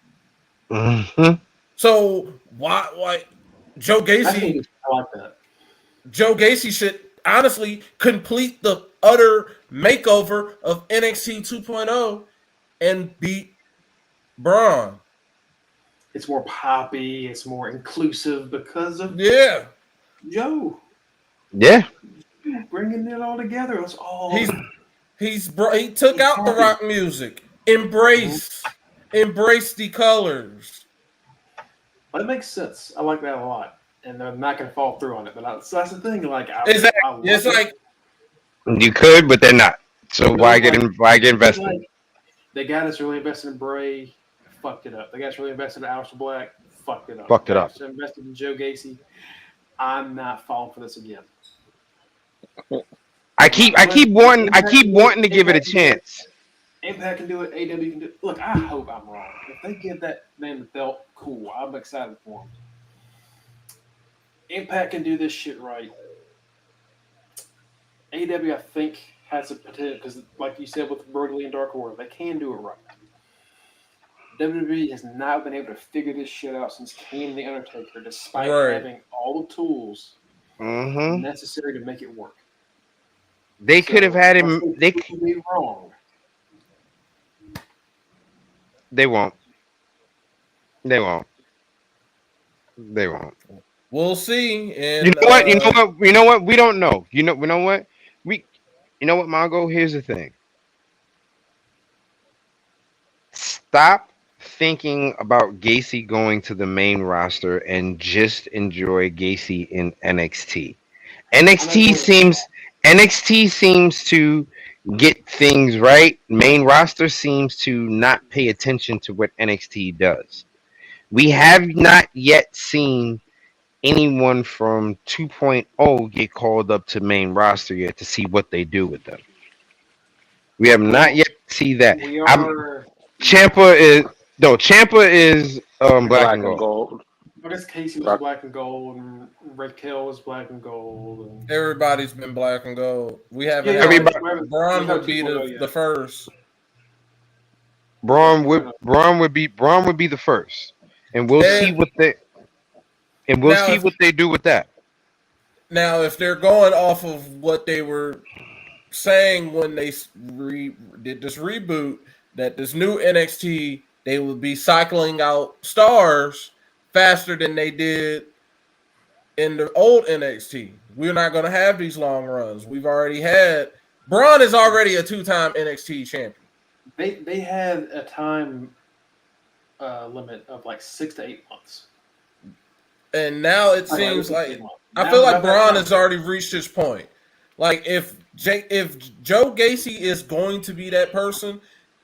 Mm-hmm. So why Joe Gacy? I like that. Joe Gacy should honestly complete the utter makeover of NXT 2.0 and beat Braun. It's more poppy. It's more inclusive because of Yeah. Joe. Yeah. Bringing it all together. It's all He took out the rock music. Embrace the colors. That makes sense. I like that a lot, and I'm not gonna fall through on it. But so that's the thing. Like, Exactly. I love It's it. like You could, but they're not. So why get invested? Like, the guy that's really invested in Bray fucked it up. The guy that's really invested in Aleister Black fucked it up. Fucked it The guy up. that's invested in Joe Gacy. I'm not falling for this again. I keep wanting to give it a chance. Impact can do it. AW can do it. Look, I hope I'm wrong. If they give that man the belt, cool. I'm excited for him. Impact can do this shit right. AW, I think, has a potential because, like you said, with Brody and Dark Order, they can do it right. WWE has not been able to figure this shit out since Kane and The Undertaker, despite having all the tools necessary to make it work. They could have had him. They could be wrong. They won't. They won't. They won't. We'll see. And you know what? You know what? You know what? We don't know. You know what? You know what, Mongo? Here's the thing. Stop thinking about Gacy going to the main roster and just enjoy Gacy in NXT. NXT seems to get things right. Main roster seems to not pay attention to what NXT does. We have not yet seen anyone from 2.0 get called up to main roster yet to see what they do with them. We have not yet seen that. Ciampa is black and gold. I guess Casey was black and gold, and Red Kell was black and gold. And... Everybody's been black and gold. We haven't. Braun would be the first. Braun would be the first, and we'll see what they do with that. Now, if they're going off of what they were saying when they did this reboot, that this new NXT, they would be cycling out stars faster than they did in the old NXT. We're not going to have these long runs. We've already had Braun is already a 2-time NXT champion. They had a time limit of like 6 to 8 months, and now it seems like I feel like Braun has already reached his point. Like if Joe Gacy is going to be that person,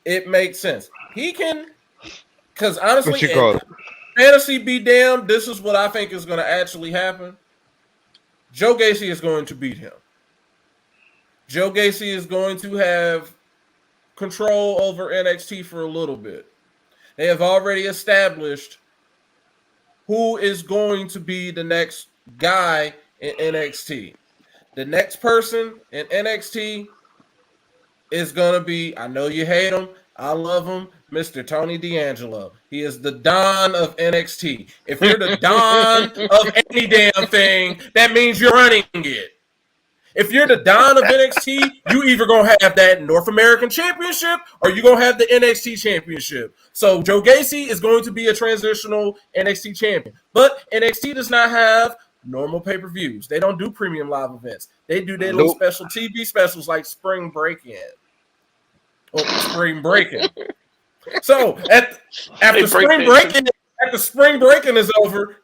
it makes sense. He can, because honestly, fantasy be damned, this is what I think is going to actually happen. Joe Gacy is going to beat him. Joe Gacy is going to have control over NXT for a little bit. They have already established who is going to be the next guy in NXT. The next person in NXT is going to be, I know you hate him, I love him, Mr. Tony D'Angelo. He is the Don of NXT. If you're the Don of any damn thing, that means you're running it. If you're the Don of NXT, you either going to have that North American Championship or you're going to have the NXT Championship. So Joe Gacy is going to be a transitional NXT champion. But NXT does not have normal pay-per-views. They don't do premium live events. They do their little special TV specials like Spring Break-In. Or Spring Breaking. So after Spring Breaking is over,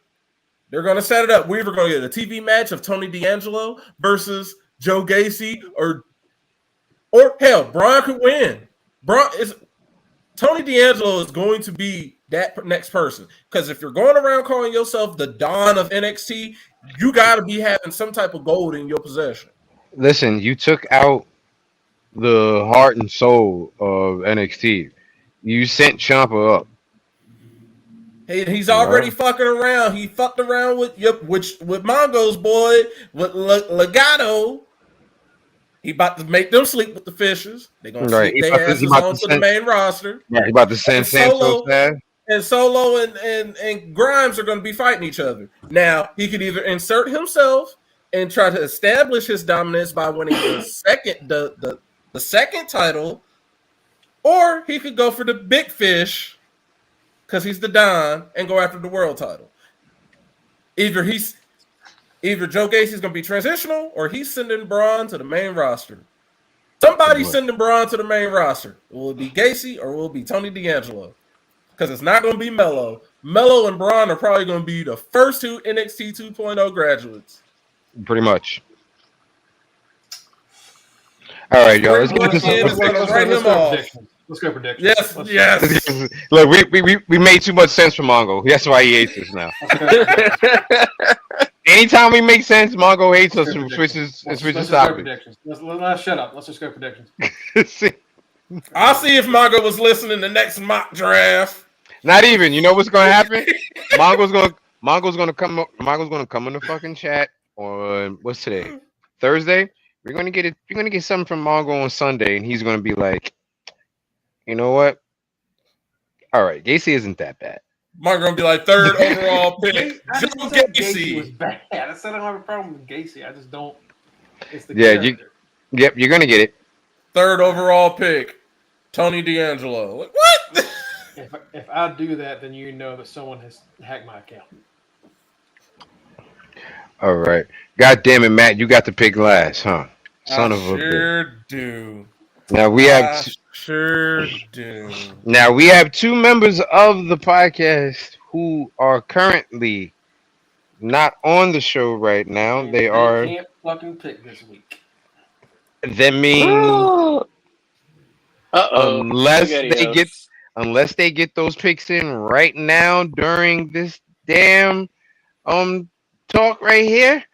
they're going to set it up. We're either going to get a TV match of Tony D'Angelo versus Joe Gacy, or hell, Braun could win. Tony D'Angelo is going to be that next person. Because if you're going around calling yourself the Don of NXT, you got to be having some type of gold in your possession. Listen, you took out the heart and soul of NXT. You sent Ciampa up. Hey, he's already fucking around. He fucked around with Mongo's boy, with Legato. He about to make them sleep with the fishes. They're gonna sleep their asses onto the main roster. Right, he about to send Solo. And Solo and Grimes are gonna be fighting each other. Now he could either insert himself and try to establish his dominance by winning the second title, or he could go for the big fish because he's the Don and go after the world title. Either Joe Gacy's gonna be transitional, or he's sending Braun to the main roster. somebody What? sending Braun to the main roster. Will it be Gacy or will it be Tony D'Angelo? Because it's not going to be Melo. Melo and Braun are probably going to be the first two NXT 2.0 graduates. Pretty much. All right, y'all. Let's Spring get into some weekend is going to write him off. predictions. Let's go predictions. Yes, Let's yes. Look, we made too much sense for Mongo. That's why he hates us now. Anytime we make sense, Mongo hates us and switches Let's topics. just go predictions. Let's shut up. Let's just go predictions. I'll see if Mongo was listening to next mock draft. Not even. You know what's gonna happen? Mongo's gonna come in the fucking chat on what's today? Thursday. We're gonna get something from Mongo on Sunday, and he's gonna be like, you know what? All right, Gacy isn't that bad. Mongo gonna be like third overall pick. I Joe didn't say Gacy was Gacy. bad. I said I don't have a problem with Gacy. I just don't. It's the Yeah, character. Yep, you're gonna get it. Third overall pick. Tony D'Angelo. Like, what? If I do that, then you know that someone has hacked my account. All right. God damn it, Matt, you got to pick last, huh? Son I of a bitch. sure do. Now we have Sure do. Now we have two members of the podcast who are currently not on the show right now. And They are. can't fucking pick this week. That means unless SpaghettiOs. they get those picks in right now during this damn talk right here,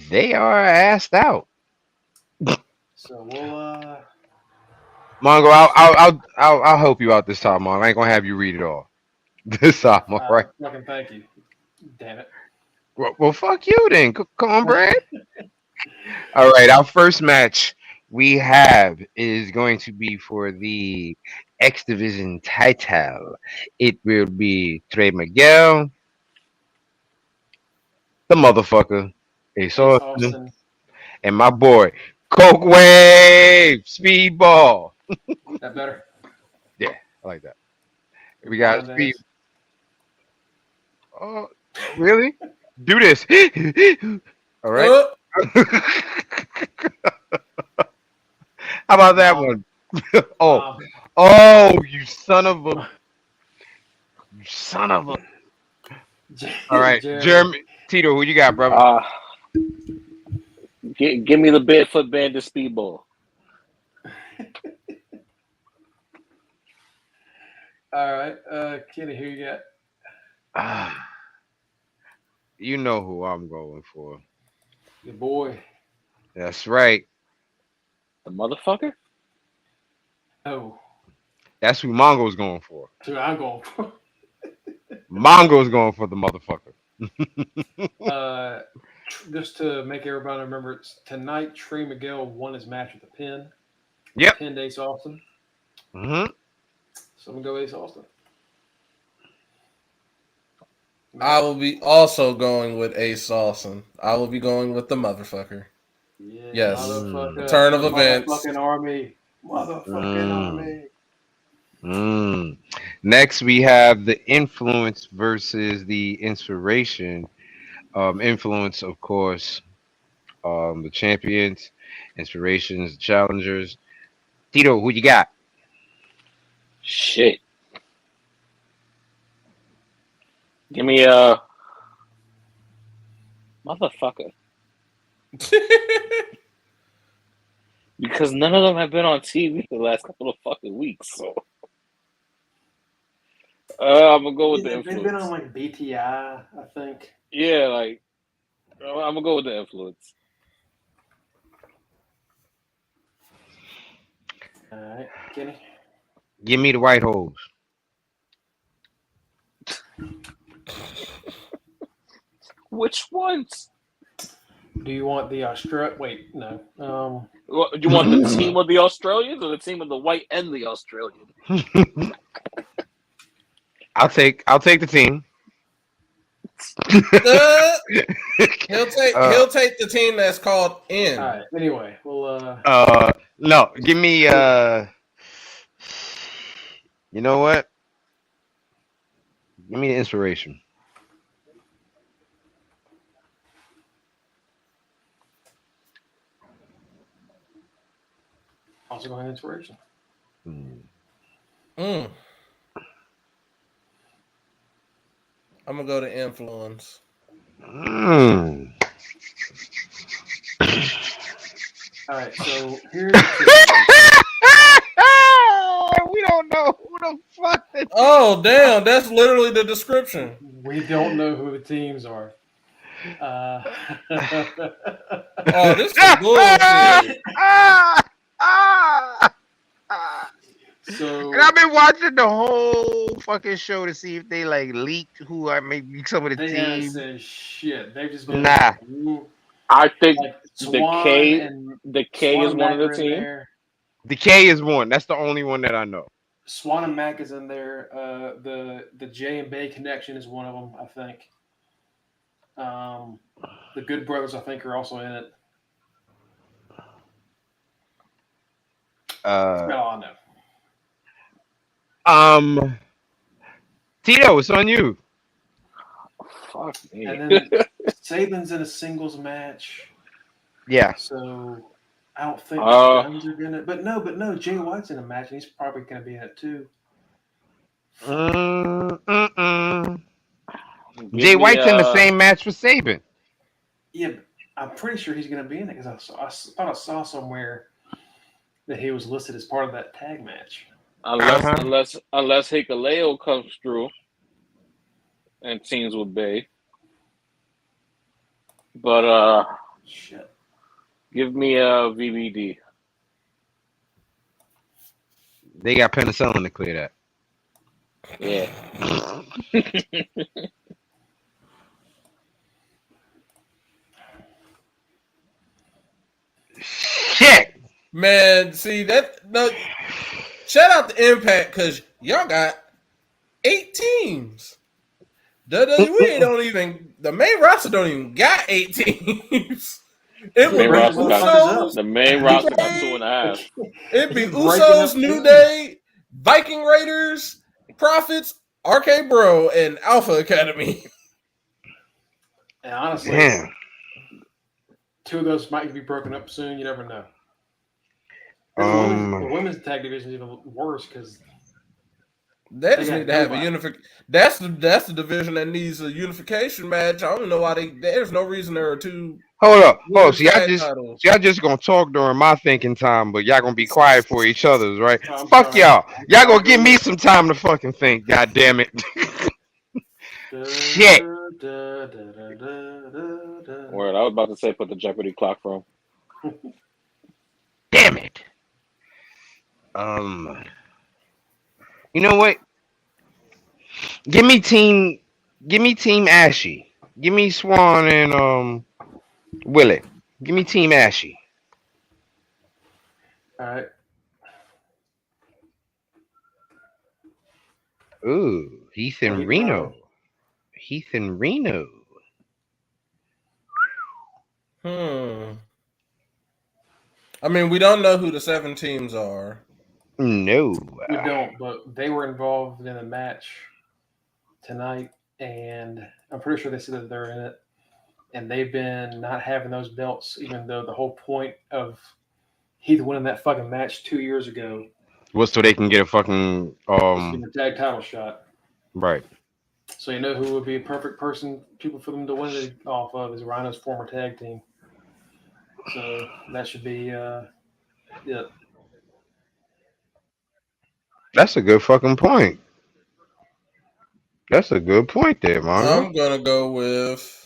they are asked out. So we'll Mongo, I'll help you out this time, Mongo. I ain't gonna have you read it all this time, all right? fucking thank you. Damn it. Well, fuck you then. Come on, Brad. All right, our first match we have is going to be for the X Division title. It will be Trey Miguel, the motherfucker, Ace Austin, and my boy Coke Wave Speedball. That better? Yeah, I like that. We got Speed. Oh, really? Do this. All right. How about that one? Oh, you son of a. All right, Jeremy. Tito, who you got, brother? Give me the barefoot bandit speedball. All right, Kenny, who you got? You know who I'm going for. Your boy. That's right. The motherfucker? Oh. That's who Mongo's going for. Who I'm going for. Mongo's going for the motherfucker. Just to make everybody remember, tonight Trey Miguel won his match with the pin. Yep. Pinned Ace Austin. Mm-hmm. So I'm going to go Ace Austin. I will be also going with Ace Austin. I will be going with the motherfucker. Yeah, yes. Motherfucker. Turn of events. Motherfucking army. Motherfucking army. Next, we have the influence versus the inspiration. Influence, of course, the champions. Inspirations, the challengers. Tito, who you got? Shit. Give me a motherfucker. Because none of them have been on TV the last couple of fucking weeks, so I'm gonna go with the influence. They've been on like BTI, I think. Yeah, like I'm gonna go with the influence. All right, Kenny. Give me the white hose. Which ones? Do you want the Wait, no. Do you want the team of the Australians or the team of the white and the Australian? I'll take the team. He'll take the team that's called N. All right. Anyway, we'll no, give me you know what? Give me the inspiration. Also going inspiration. I'm gonna go to influence. All right, so here's the We don't know who the fuck that. Oh damn, that's literally the description. we don't know who the teams are. Oh, this is bullshit. So And I've been watching the whole fucking show to see if they like leaked who are maybe some of the they haven't teams. said shit. They've just been Nah. I think like the Swan K and the K Swan is and one of Mac the are in team. there. The K is one. That's the only one that I know. Swan and Mac is in there. The J and Bay connection is one of them, I think. The Good Brothers, I think, are also in it. That's about all I know. Tito, it's on you. Fuck me. And then Saban's in a singles match, Yeah. so I don't think the Guns are gonna. But no, Jay White's in a match, and he's probably gonna be in it too. Jay White's in the same match for Saban. Yeah, but I'm pretty sure he's gonna be in it because I thought I saw somewhere that he was listed as part of that tag match. Unless Hikaleo comes through and teams with Bay. But Shit. give me a VBD. They got penicillin to clear that. Yeah. Shit. Man, see that? No, shout out to Impact because y'all got 8 teams. WWE don't even. The main roster don't even got 8 teams. It The main would be roster got Usos. the main roster got 2.5. It'd be He's breaking Usos, up New teams. Day, Viking Raiders, Profits, RK Bro, and Alpha Academy. And honestly, Damn. 2 of those might be broken up soon. You never know. The women's tag division is even worse because They just got need to have a nobody. unification. That's the division that needs a unification match. I don't know why there's no reason there are 2. Hold up. Oh, women's see, tag titles. y'all just gonna talk during my thinking time, but y'all gonna be quiet for each other's, right? I'm Fuck sorry. y'all. I'm Y'all sorry. gonna give me some time to fucking think. God damn it. Shit. Word, I was about to say put the Jeopardy clock from. Damn it. You know what? Give me team Ashy. Give me Swan and Willie. Give me team Ashy. All right. Ooh, Heath and Reno. Heath and Reno. I mean, we don't know who the 7 teams are. No. We don't, but they were involved in a match tonight, and I'm pretty sure they said that they're in it. And they've been not having those belts, even though the whole point of Heath winning that fucking match 2 years ago was so they can get a fucking was getting the tag title shot. right. So you know who would be a perfect people for them to win it off of is Rhino's former tag team. So that should be yeah. That's a good fucking point. That's a good point there, man. I'm gonna go with.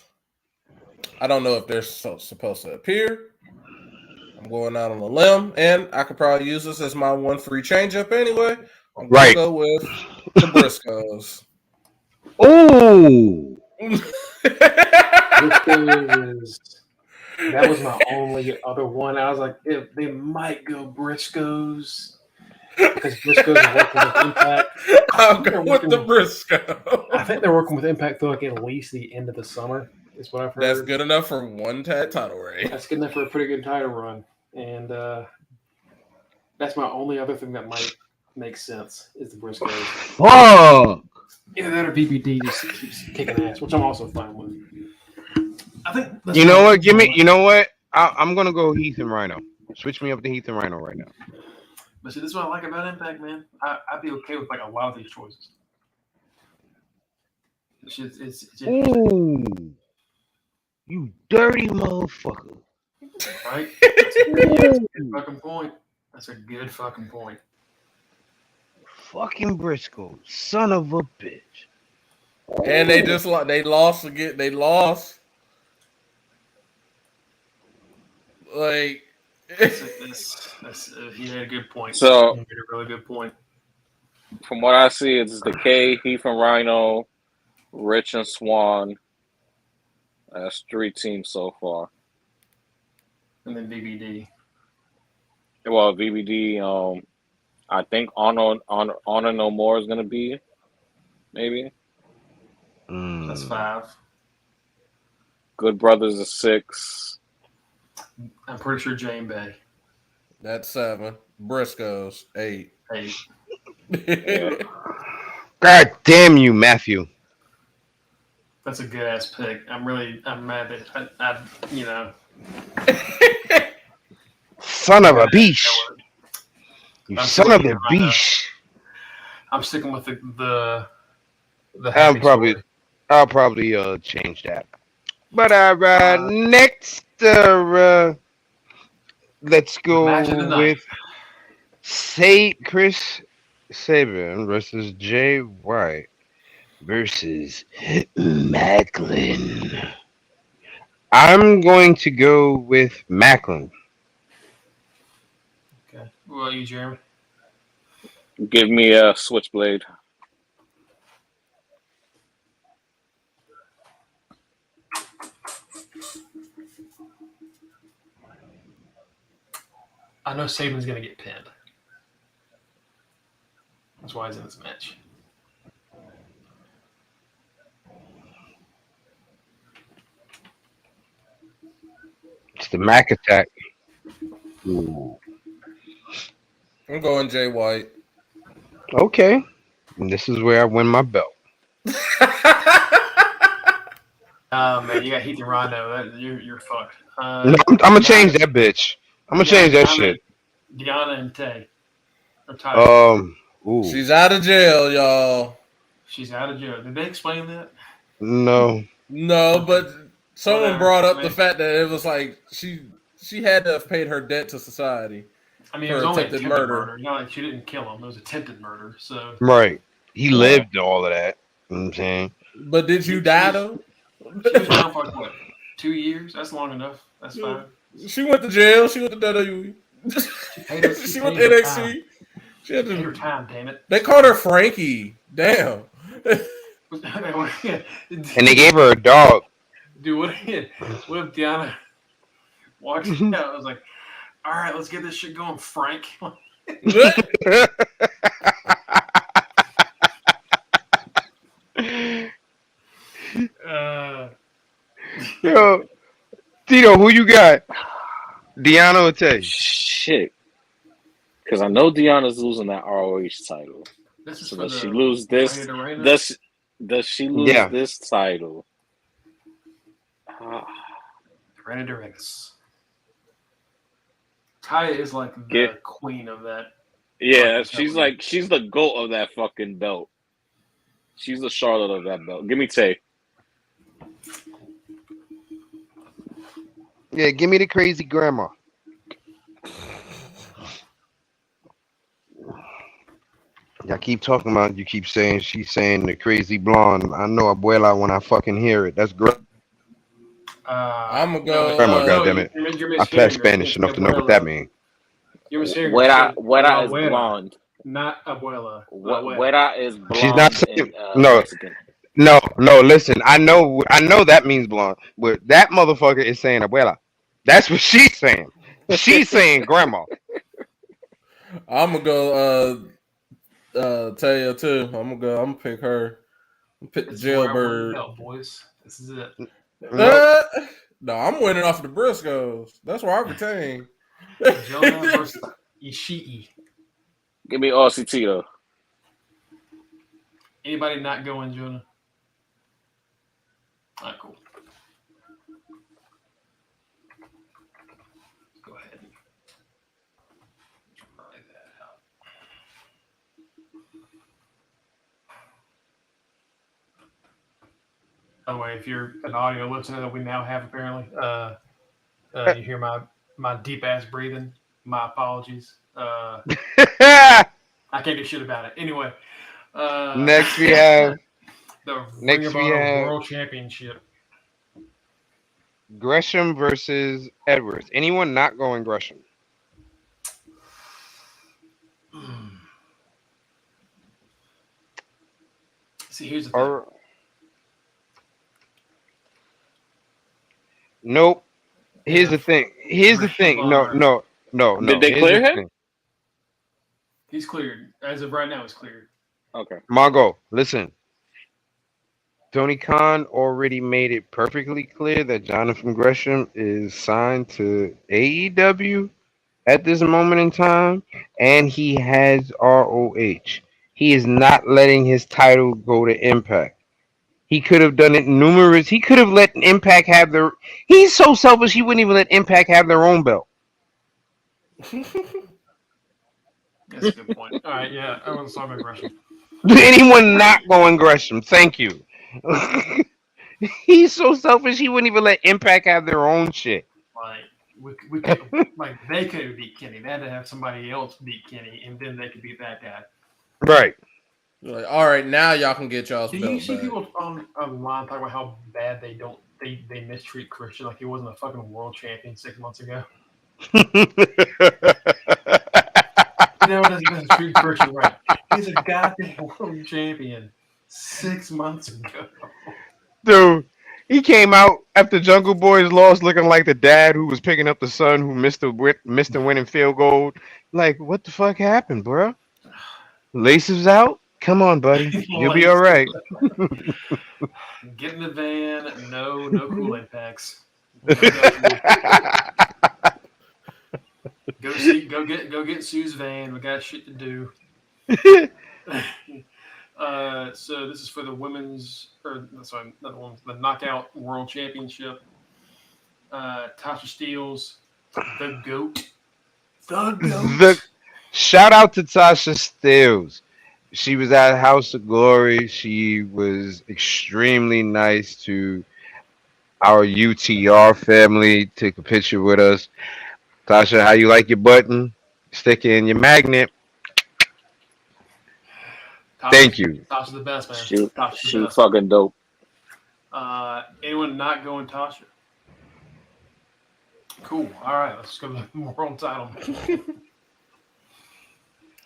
I don't know if they're supposed to appear. I'm going out on a limb, and I could probably use this as my one free change up anyway. I'm gonna go with the Briscoes. Ooh. That was my only other one. I was like, if they might go Briscoes because Briscoes are working with Impact. I'll go with the Briscoes. I think they're working with Impact through like at least the end of the summer. Is what I've heard. That's good enough for one tag title reign. That's good enough for a pretty good title run, and that's my only other thing that might make sense is the Briscoes. Fuck. Either that or BBD just keeps kicking ass, which I'm also fine with. I think. You know what? You know what? I'm gonna go Heath and Rhino. Switch me up to Heath and Rhino right now. But see, this is what I like about Impact, man. I'd be okay with like a lot of these choices. It's Ooh, you dirty motherfucker. right. That's a Ooh, good fucking point. That's a good fucking point. fucking Briscoe, son of a bitch. And they just they lost again. They lost. Like He made a good point. So He made a really good point. from what I see, it's Decay, Heath and Rhino, Rich and Swan. That's 3 teams so far. And then BBD. Well, VBD. I think Honor No More is gonna be maybe. That's Mm. 5. Good Brothers is 6. I'm pretty sure Jane Bay. that's 7. Briscoes 8. 8. Yeah. God damn you, Matthew. That's a good ass pick. I'm mad that I you know. Son of a bitch. You I'm son still of with a you, Rhino. bitch. I'm sticking with the I'll happy probably story. I'll probably change that. But next let's Match of the go night. with Chris Sabin versus Jay White versus Macklin. I'm going to go with Macklin. Okay. What about you, Jeremy? Give me a Switchblade. I know Saban's gonna get pinned. That's why he's in this match. It's the Mac attack. Ooh. I'm going Jay White. Okay. And this is where I win my belt. Oh man, you got Heath and Rondo. You're fucked. No, I'm gonna change that bitch. I'm gonna change that shit. Deanna and Tay are tied. Ooh. She's out of jail, y'all. She's out of jail. Did they explain that? No. No, but someone Whatever. brought up I the mean- fact that it was like she had to have paid her debt to society. I mean, it For was only attempted attempted murder. murder. Not like she didn't kill him. It was attempted murder. So Right. He Wow. lived all of that. You know what I'm saying? But did you die though? she was down for like what? 2 years? That's long enough. That's fine. She went to jail. She went to WWE. She went to paid her NXT. time. She had Paid her to. time, damn it. They called her Frankie. Damn. And they gave her a dog. Dude, what if Deanna walks out? I was like, all right, let's get this shit going, Frank. Yo, Tito, who you got? Deanna or Tay? Shit. Because I know Deanna's losing that ROH title. This is So for does the she lose this? Reina de Reina? Does she lose Yeah. this title? Reina de Reinas. Taya is like the Yeah. queen of that. Yeah, Fucking she's the goat of that fucking belt. She's the Charlotte of that belt. Give me Tay. Yeah, give me the crazy grandma. Y'all keep talking about. You keep saying she's saying the crazy blonde. I know abuela when I fucking hear it. That's great. I'm gonna go. Grandma, goddammit. You're I play mishearing Spanish her. enough to know what that means. You're mishearing her. Wera She Wera is abuela, blonde. not abuela. Wera is blonde. She's not saying no. Mexican. No. Listen, I know that means blonde, but that motherfucker is saying abuela. That's what she's saying. She's saying grandma. I'm gonna go. Taya too. I'm gonna pick her. Pick the This is where I win the jailbird. belt, boys. This is it. Nope. No, I'm winning off the Briscoes. That's where I retain. Jonah versus Ishii. Give me RCT though. Anybody not going, Jonah? All right, cool. Go ahead. Try that out. By the way, if you're an audio listener that we now have apparently, you hear my deep ass breathing. My apologies. I can't do shit about it. Anyway, Next we have the Ring next of we Honor have World Championship. Gresham versus Edwards. Anyone not going Gresham? See, here's the thing. Or nope. Here's the thing. Here's the Ring of thing. No, Honor. no, no, Did no. they Here's clear the him? thing. He's cleared. As of right now, he's cleared. Okay. Margo, listen. Tony Khan already made it perfectly clear that Jonathan Gresham is signed to AEW at this moment in time, and he has ROH. He is not letting his title go to Impact. He could have done it numerous. He could have let Impact have their. He's so selfish. He wouldn't even let Impact have their own belt. That's a good point. All right, yeah, I was talking about Gresham. Anyone not going Gresham? Thank you. He's so selfish. He wouldn't even let Impact have their own shit. Like we could, like they could have beat Kenny. They had to have somebody else beat Kenny, and then they could beat that guy. Right. Like, all right, now y'all can get y'all's Do belt you see back. people online talking about how bad they mistreat Christian like he wasn't a fucking world champion 6 months ago? He never does mistreat Christian right. He's a goddamn world champion 6 months ago. Dude, he came out after Jungle Boys lost looking like the dad who was picking up the son who missed the winning field goal. Like, what the fuck happened, bro? Laces out? Come on, buddy. You'll be all right. Get in the van. No coolant packs. Go get Sue's van. We got shit to do. So this is for the women's, or sorry, not the women's, the Knockout World Championship. Tasha Steelz, the GOAT. Shout out to Tasha Steelz. She was at House of Glory. She was extremely nice to our UTR family. Took a picture with us. Tasha, how you like your button? Stick it in your magnet. Thank you. Tasha's the best, man. She Tasha's the she best. fucking dope. Anyone not going Tasha? Cool. All right, let's go to the world title.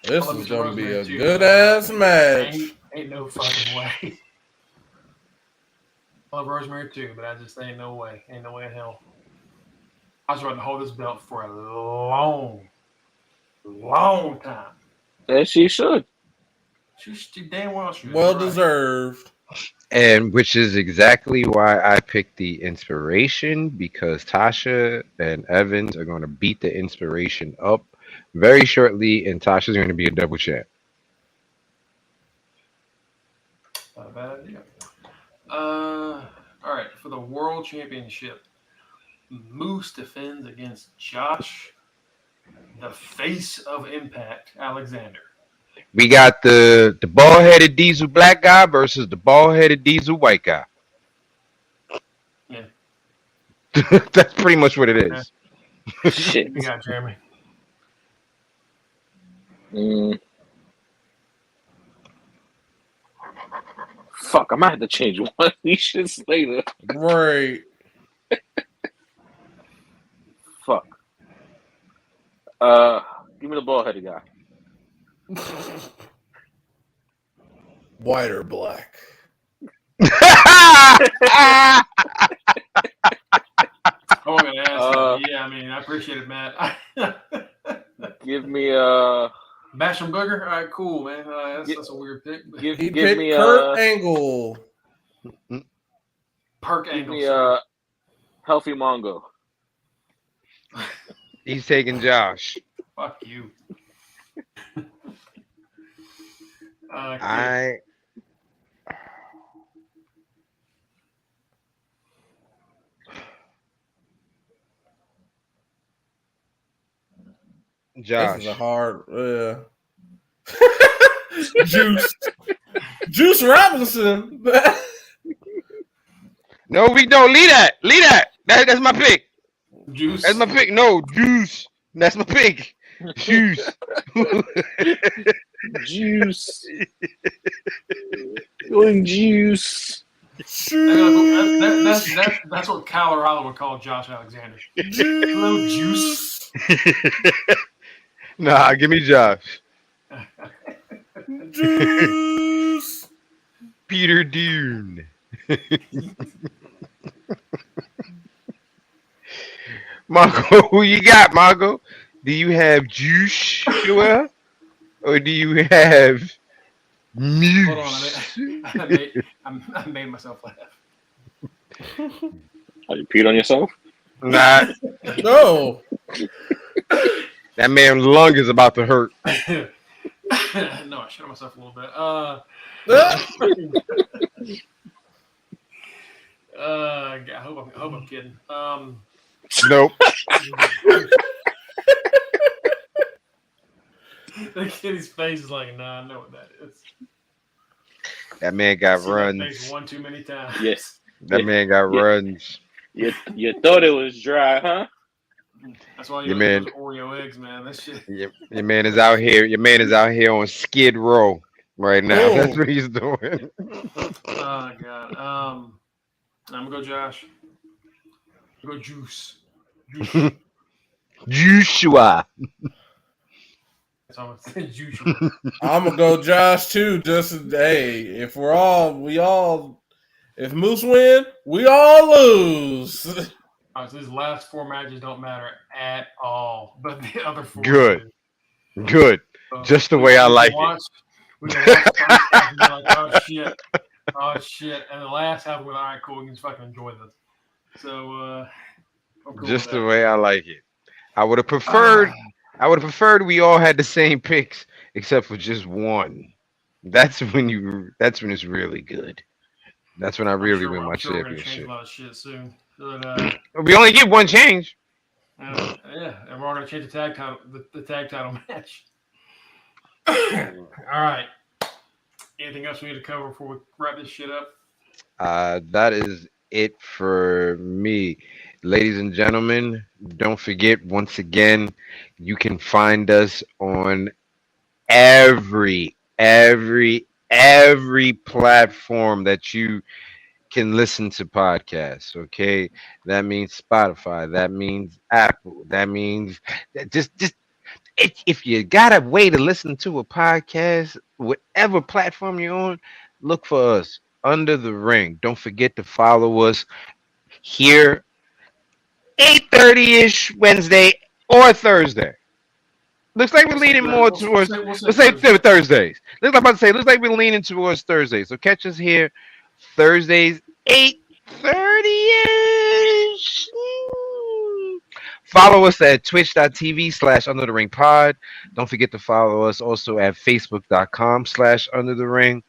This Love is Mr. gonna be Rosemary a too. good ass match. Ain't no fucking way. I love Rosemary too, but I just ain't no way. Ain't no way in hell. I was about to hold this belt for a long time. As she should. She damn well should. Well You're right. deserved. And which is exactly why I picked the Inspiration, because Tasha and Evans are going to beat the Inspiration up very shortly, and Tasha's going to be a double champ. Not a bad idea. All right, for the World Championship, Moose defends against Josh, the face of Impact, Alexander. We got the bald headed diesel black guy versus the bald headed diesel white guy. Yeah. That's pretty much what it is. Shit. You got Jeremy. Fuck, I might have to change one of these shits later. Right. Fuck. Give me the bald headed guy. White or black? Oh, I'm gonna ask. Yeah, I mean, I appreciate it, Matt. Give me Basham Booger. All right, cool, man. That's a weird pick. give He give picked me Kurt Angle. Perk give Angle. me Healthy Mongo. He's taking Josh. Fuck you. I This Josh. is a hard. Juice Robinson. No, we don't. Leave that. Leave that. That's my pick. Juice. That's my pick. No, Juice. That's my pick. Juice. Juice. Going juice. That's what Colorado would call Josh Alexander. Hello, Juice. Nah, give me Josh. Juice. Peter Dune. Marco, who you got, Marco? Do you have Juice, or do you have Muse? Hold on, I made myself laugh. Are you peed on yourself? Nah, No. that man's lung is about to hurt. No, I shit on myself a little bit. God, I hope I'm kidding. Nope. The kid's face is like, nah, I know what that is. That man got Seen that runs. face one too many times. Yes. That man got runs. You thought it was dry, huh? That's why Your you man- those Oreo eggs, man. That shit. Your man is out here. Your man is out here on Skid Row right now. Oh. That's what he's doing. Oh God. I'm gonna go Josh. I'm gonna go Juice. Juice. Joshua. That's all I'm gonna say. Juice. I'm gonna go Josh too. Just hey, if if Moose win, we all lose. All right, so these last four matches don't matter at all, but the other four. Good. do. Good. So Just the way I like it. We can watch the first half and be like, oh shit, and the last half we're like, all right, cool, we can just fucking enjoy this. So, I'm cool Just with the that. way I like it. I would have preferred. I would have preferred we all had the same picks except for just one. That's when it's really good. That's when I really win my I'm sure we're gonna change championship. a lot of shit soon. But, We only get one change. yeah, and we're all gonna change the tag title, the tag title match. All right. Anything else we need to cover before we wrap this shit up? That is it for me. Ladies and gentlemen, don't forget once again, you can find us on every platform that you can listen to podcasts. Okay, that means Spotify, that means Apple, that means just if you got a way to listen to a podcast, whatever platform you're on, look for us under the ring. Don't forget to follow us here 8:30ish Wednesday or Thursday. Looks like we're leaning more towards. Let's say Thursdays. Looks like I'm about to say. Looks like we're leaning towards Thursdays. So catch us here Thursdays 8:30ish. Follow us at twitch.tv/under the ring pod. Don't forget to follow us also at facebook.com/under the ring.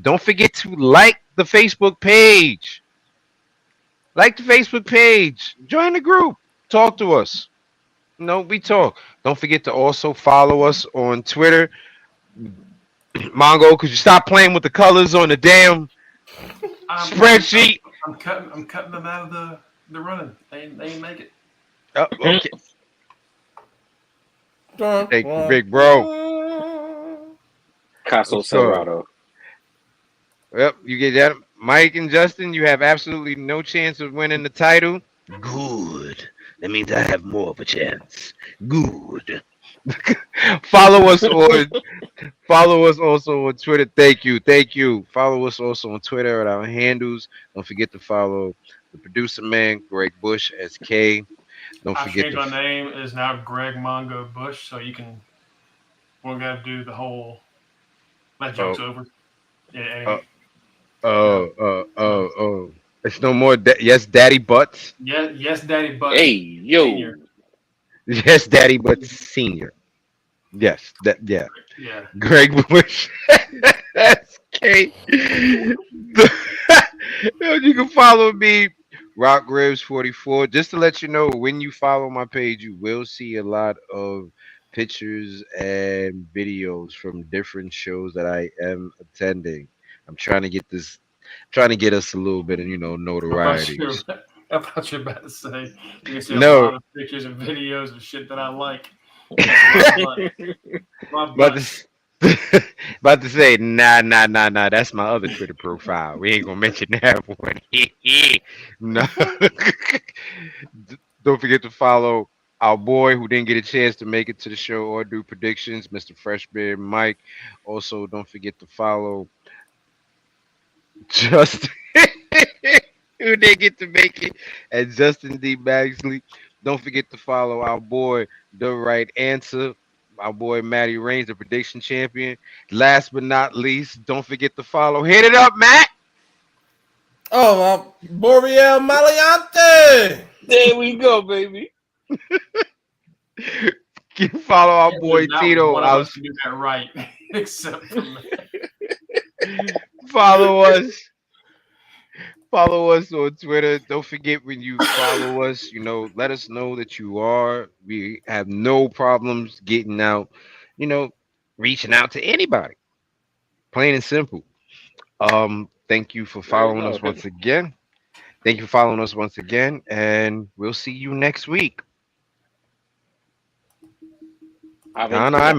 Don't forget to like the Facebook page. Like the Facebook page. Join the group. Talk to us. No, we talk. Don't forget to also follow us on Twitter. Mongo, could you stop playing with the colors on the damn spreadsheet? I'm cutting them out of the running. They ain't make it. Oh, okay. Thank you, big bro. Caso Let's go. Cerrado. Yep, you get that. Mike and Justin, you have absolutely no chance of winning the title. Good. That means I have more of a chance. Good. Follow us also on Twitter. Thank you. Follow us also on Twitter at our handles. Don't forget to follow the producer man, Greg Bush, SK. Don't I forget changed my name. It is now Greg Mongo Bush, so you can. We're gonna do the whole. That joke's over. Yeah. Anyway. Oh. It's no more. Yes, Daddy Butts. Yeah. Yes, Daddy Butt. Hey, yo. Senior. Yes, Daddy Butts Senior. Yes, yeah. Yeah. Greg Bush. SK. You can follow me, Rock Ribs 44. Just to let you know, when you follow my page, you will see a lot of pictures and videos from different shows that I am attending. I'm trying to get us a little bit of I thought notoriety. you were, I thought you were about to say you can see a No, lot of pictures and videos of shit that I like. That's my butt. My about to butt. s- about to say nah. That's my other Twitter profile. We ain't gonna mention that one. No. Don't forget to follow our boy who didn't get a chance to make it to the show or do predictions, Mr. Freshbeard Mike. Also, don't forget to follow Justin who didn't get to make it, and Justin D. Bagsley. Don't forget to follow our boy The Right Answer, our boy Matty Reigns, the prediction champion. Last but not least, don't forget to follow. Hit it up, Matt. Oh, Boreal Maliante. There we go, baby. Follow our There's boy not Tito. one of us can do that right, except for me. Follow us. Follow us on Twitter. Don't forget when you follow us, let us know that you are. We have no problems getting out, you know, reaching out to anybody. Plain and simple. Thank you for There you following go. us once again. Thank you for following us once again, and we'll see you next week. Have a Ghana, good one. I'm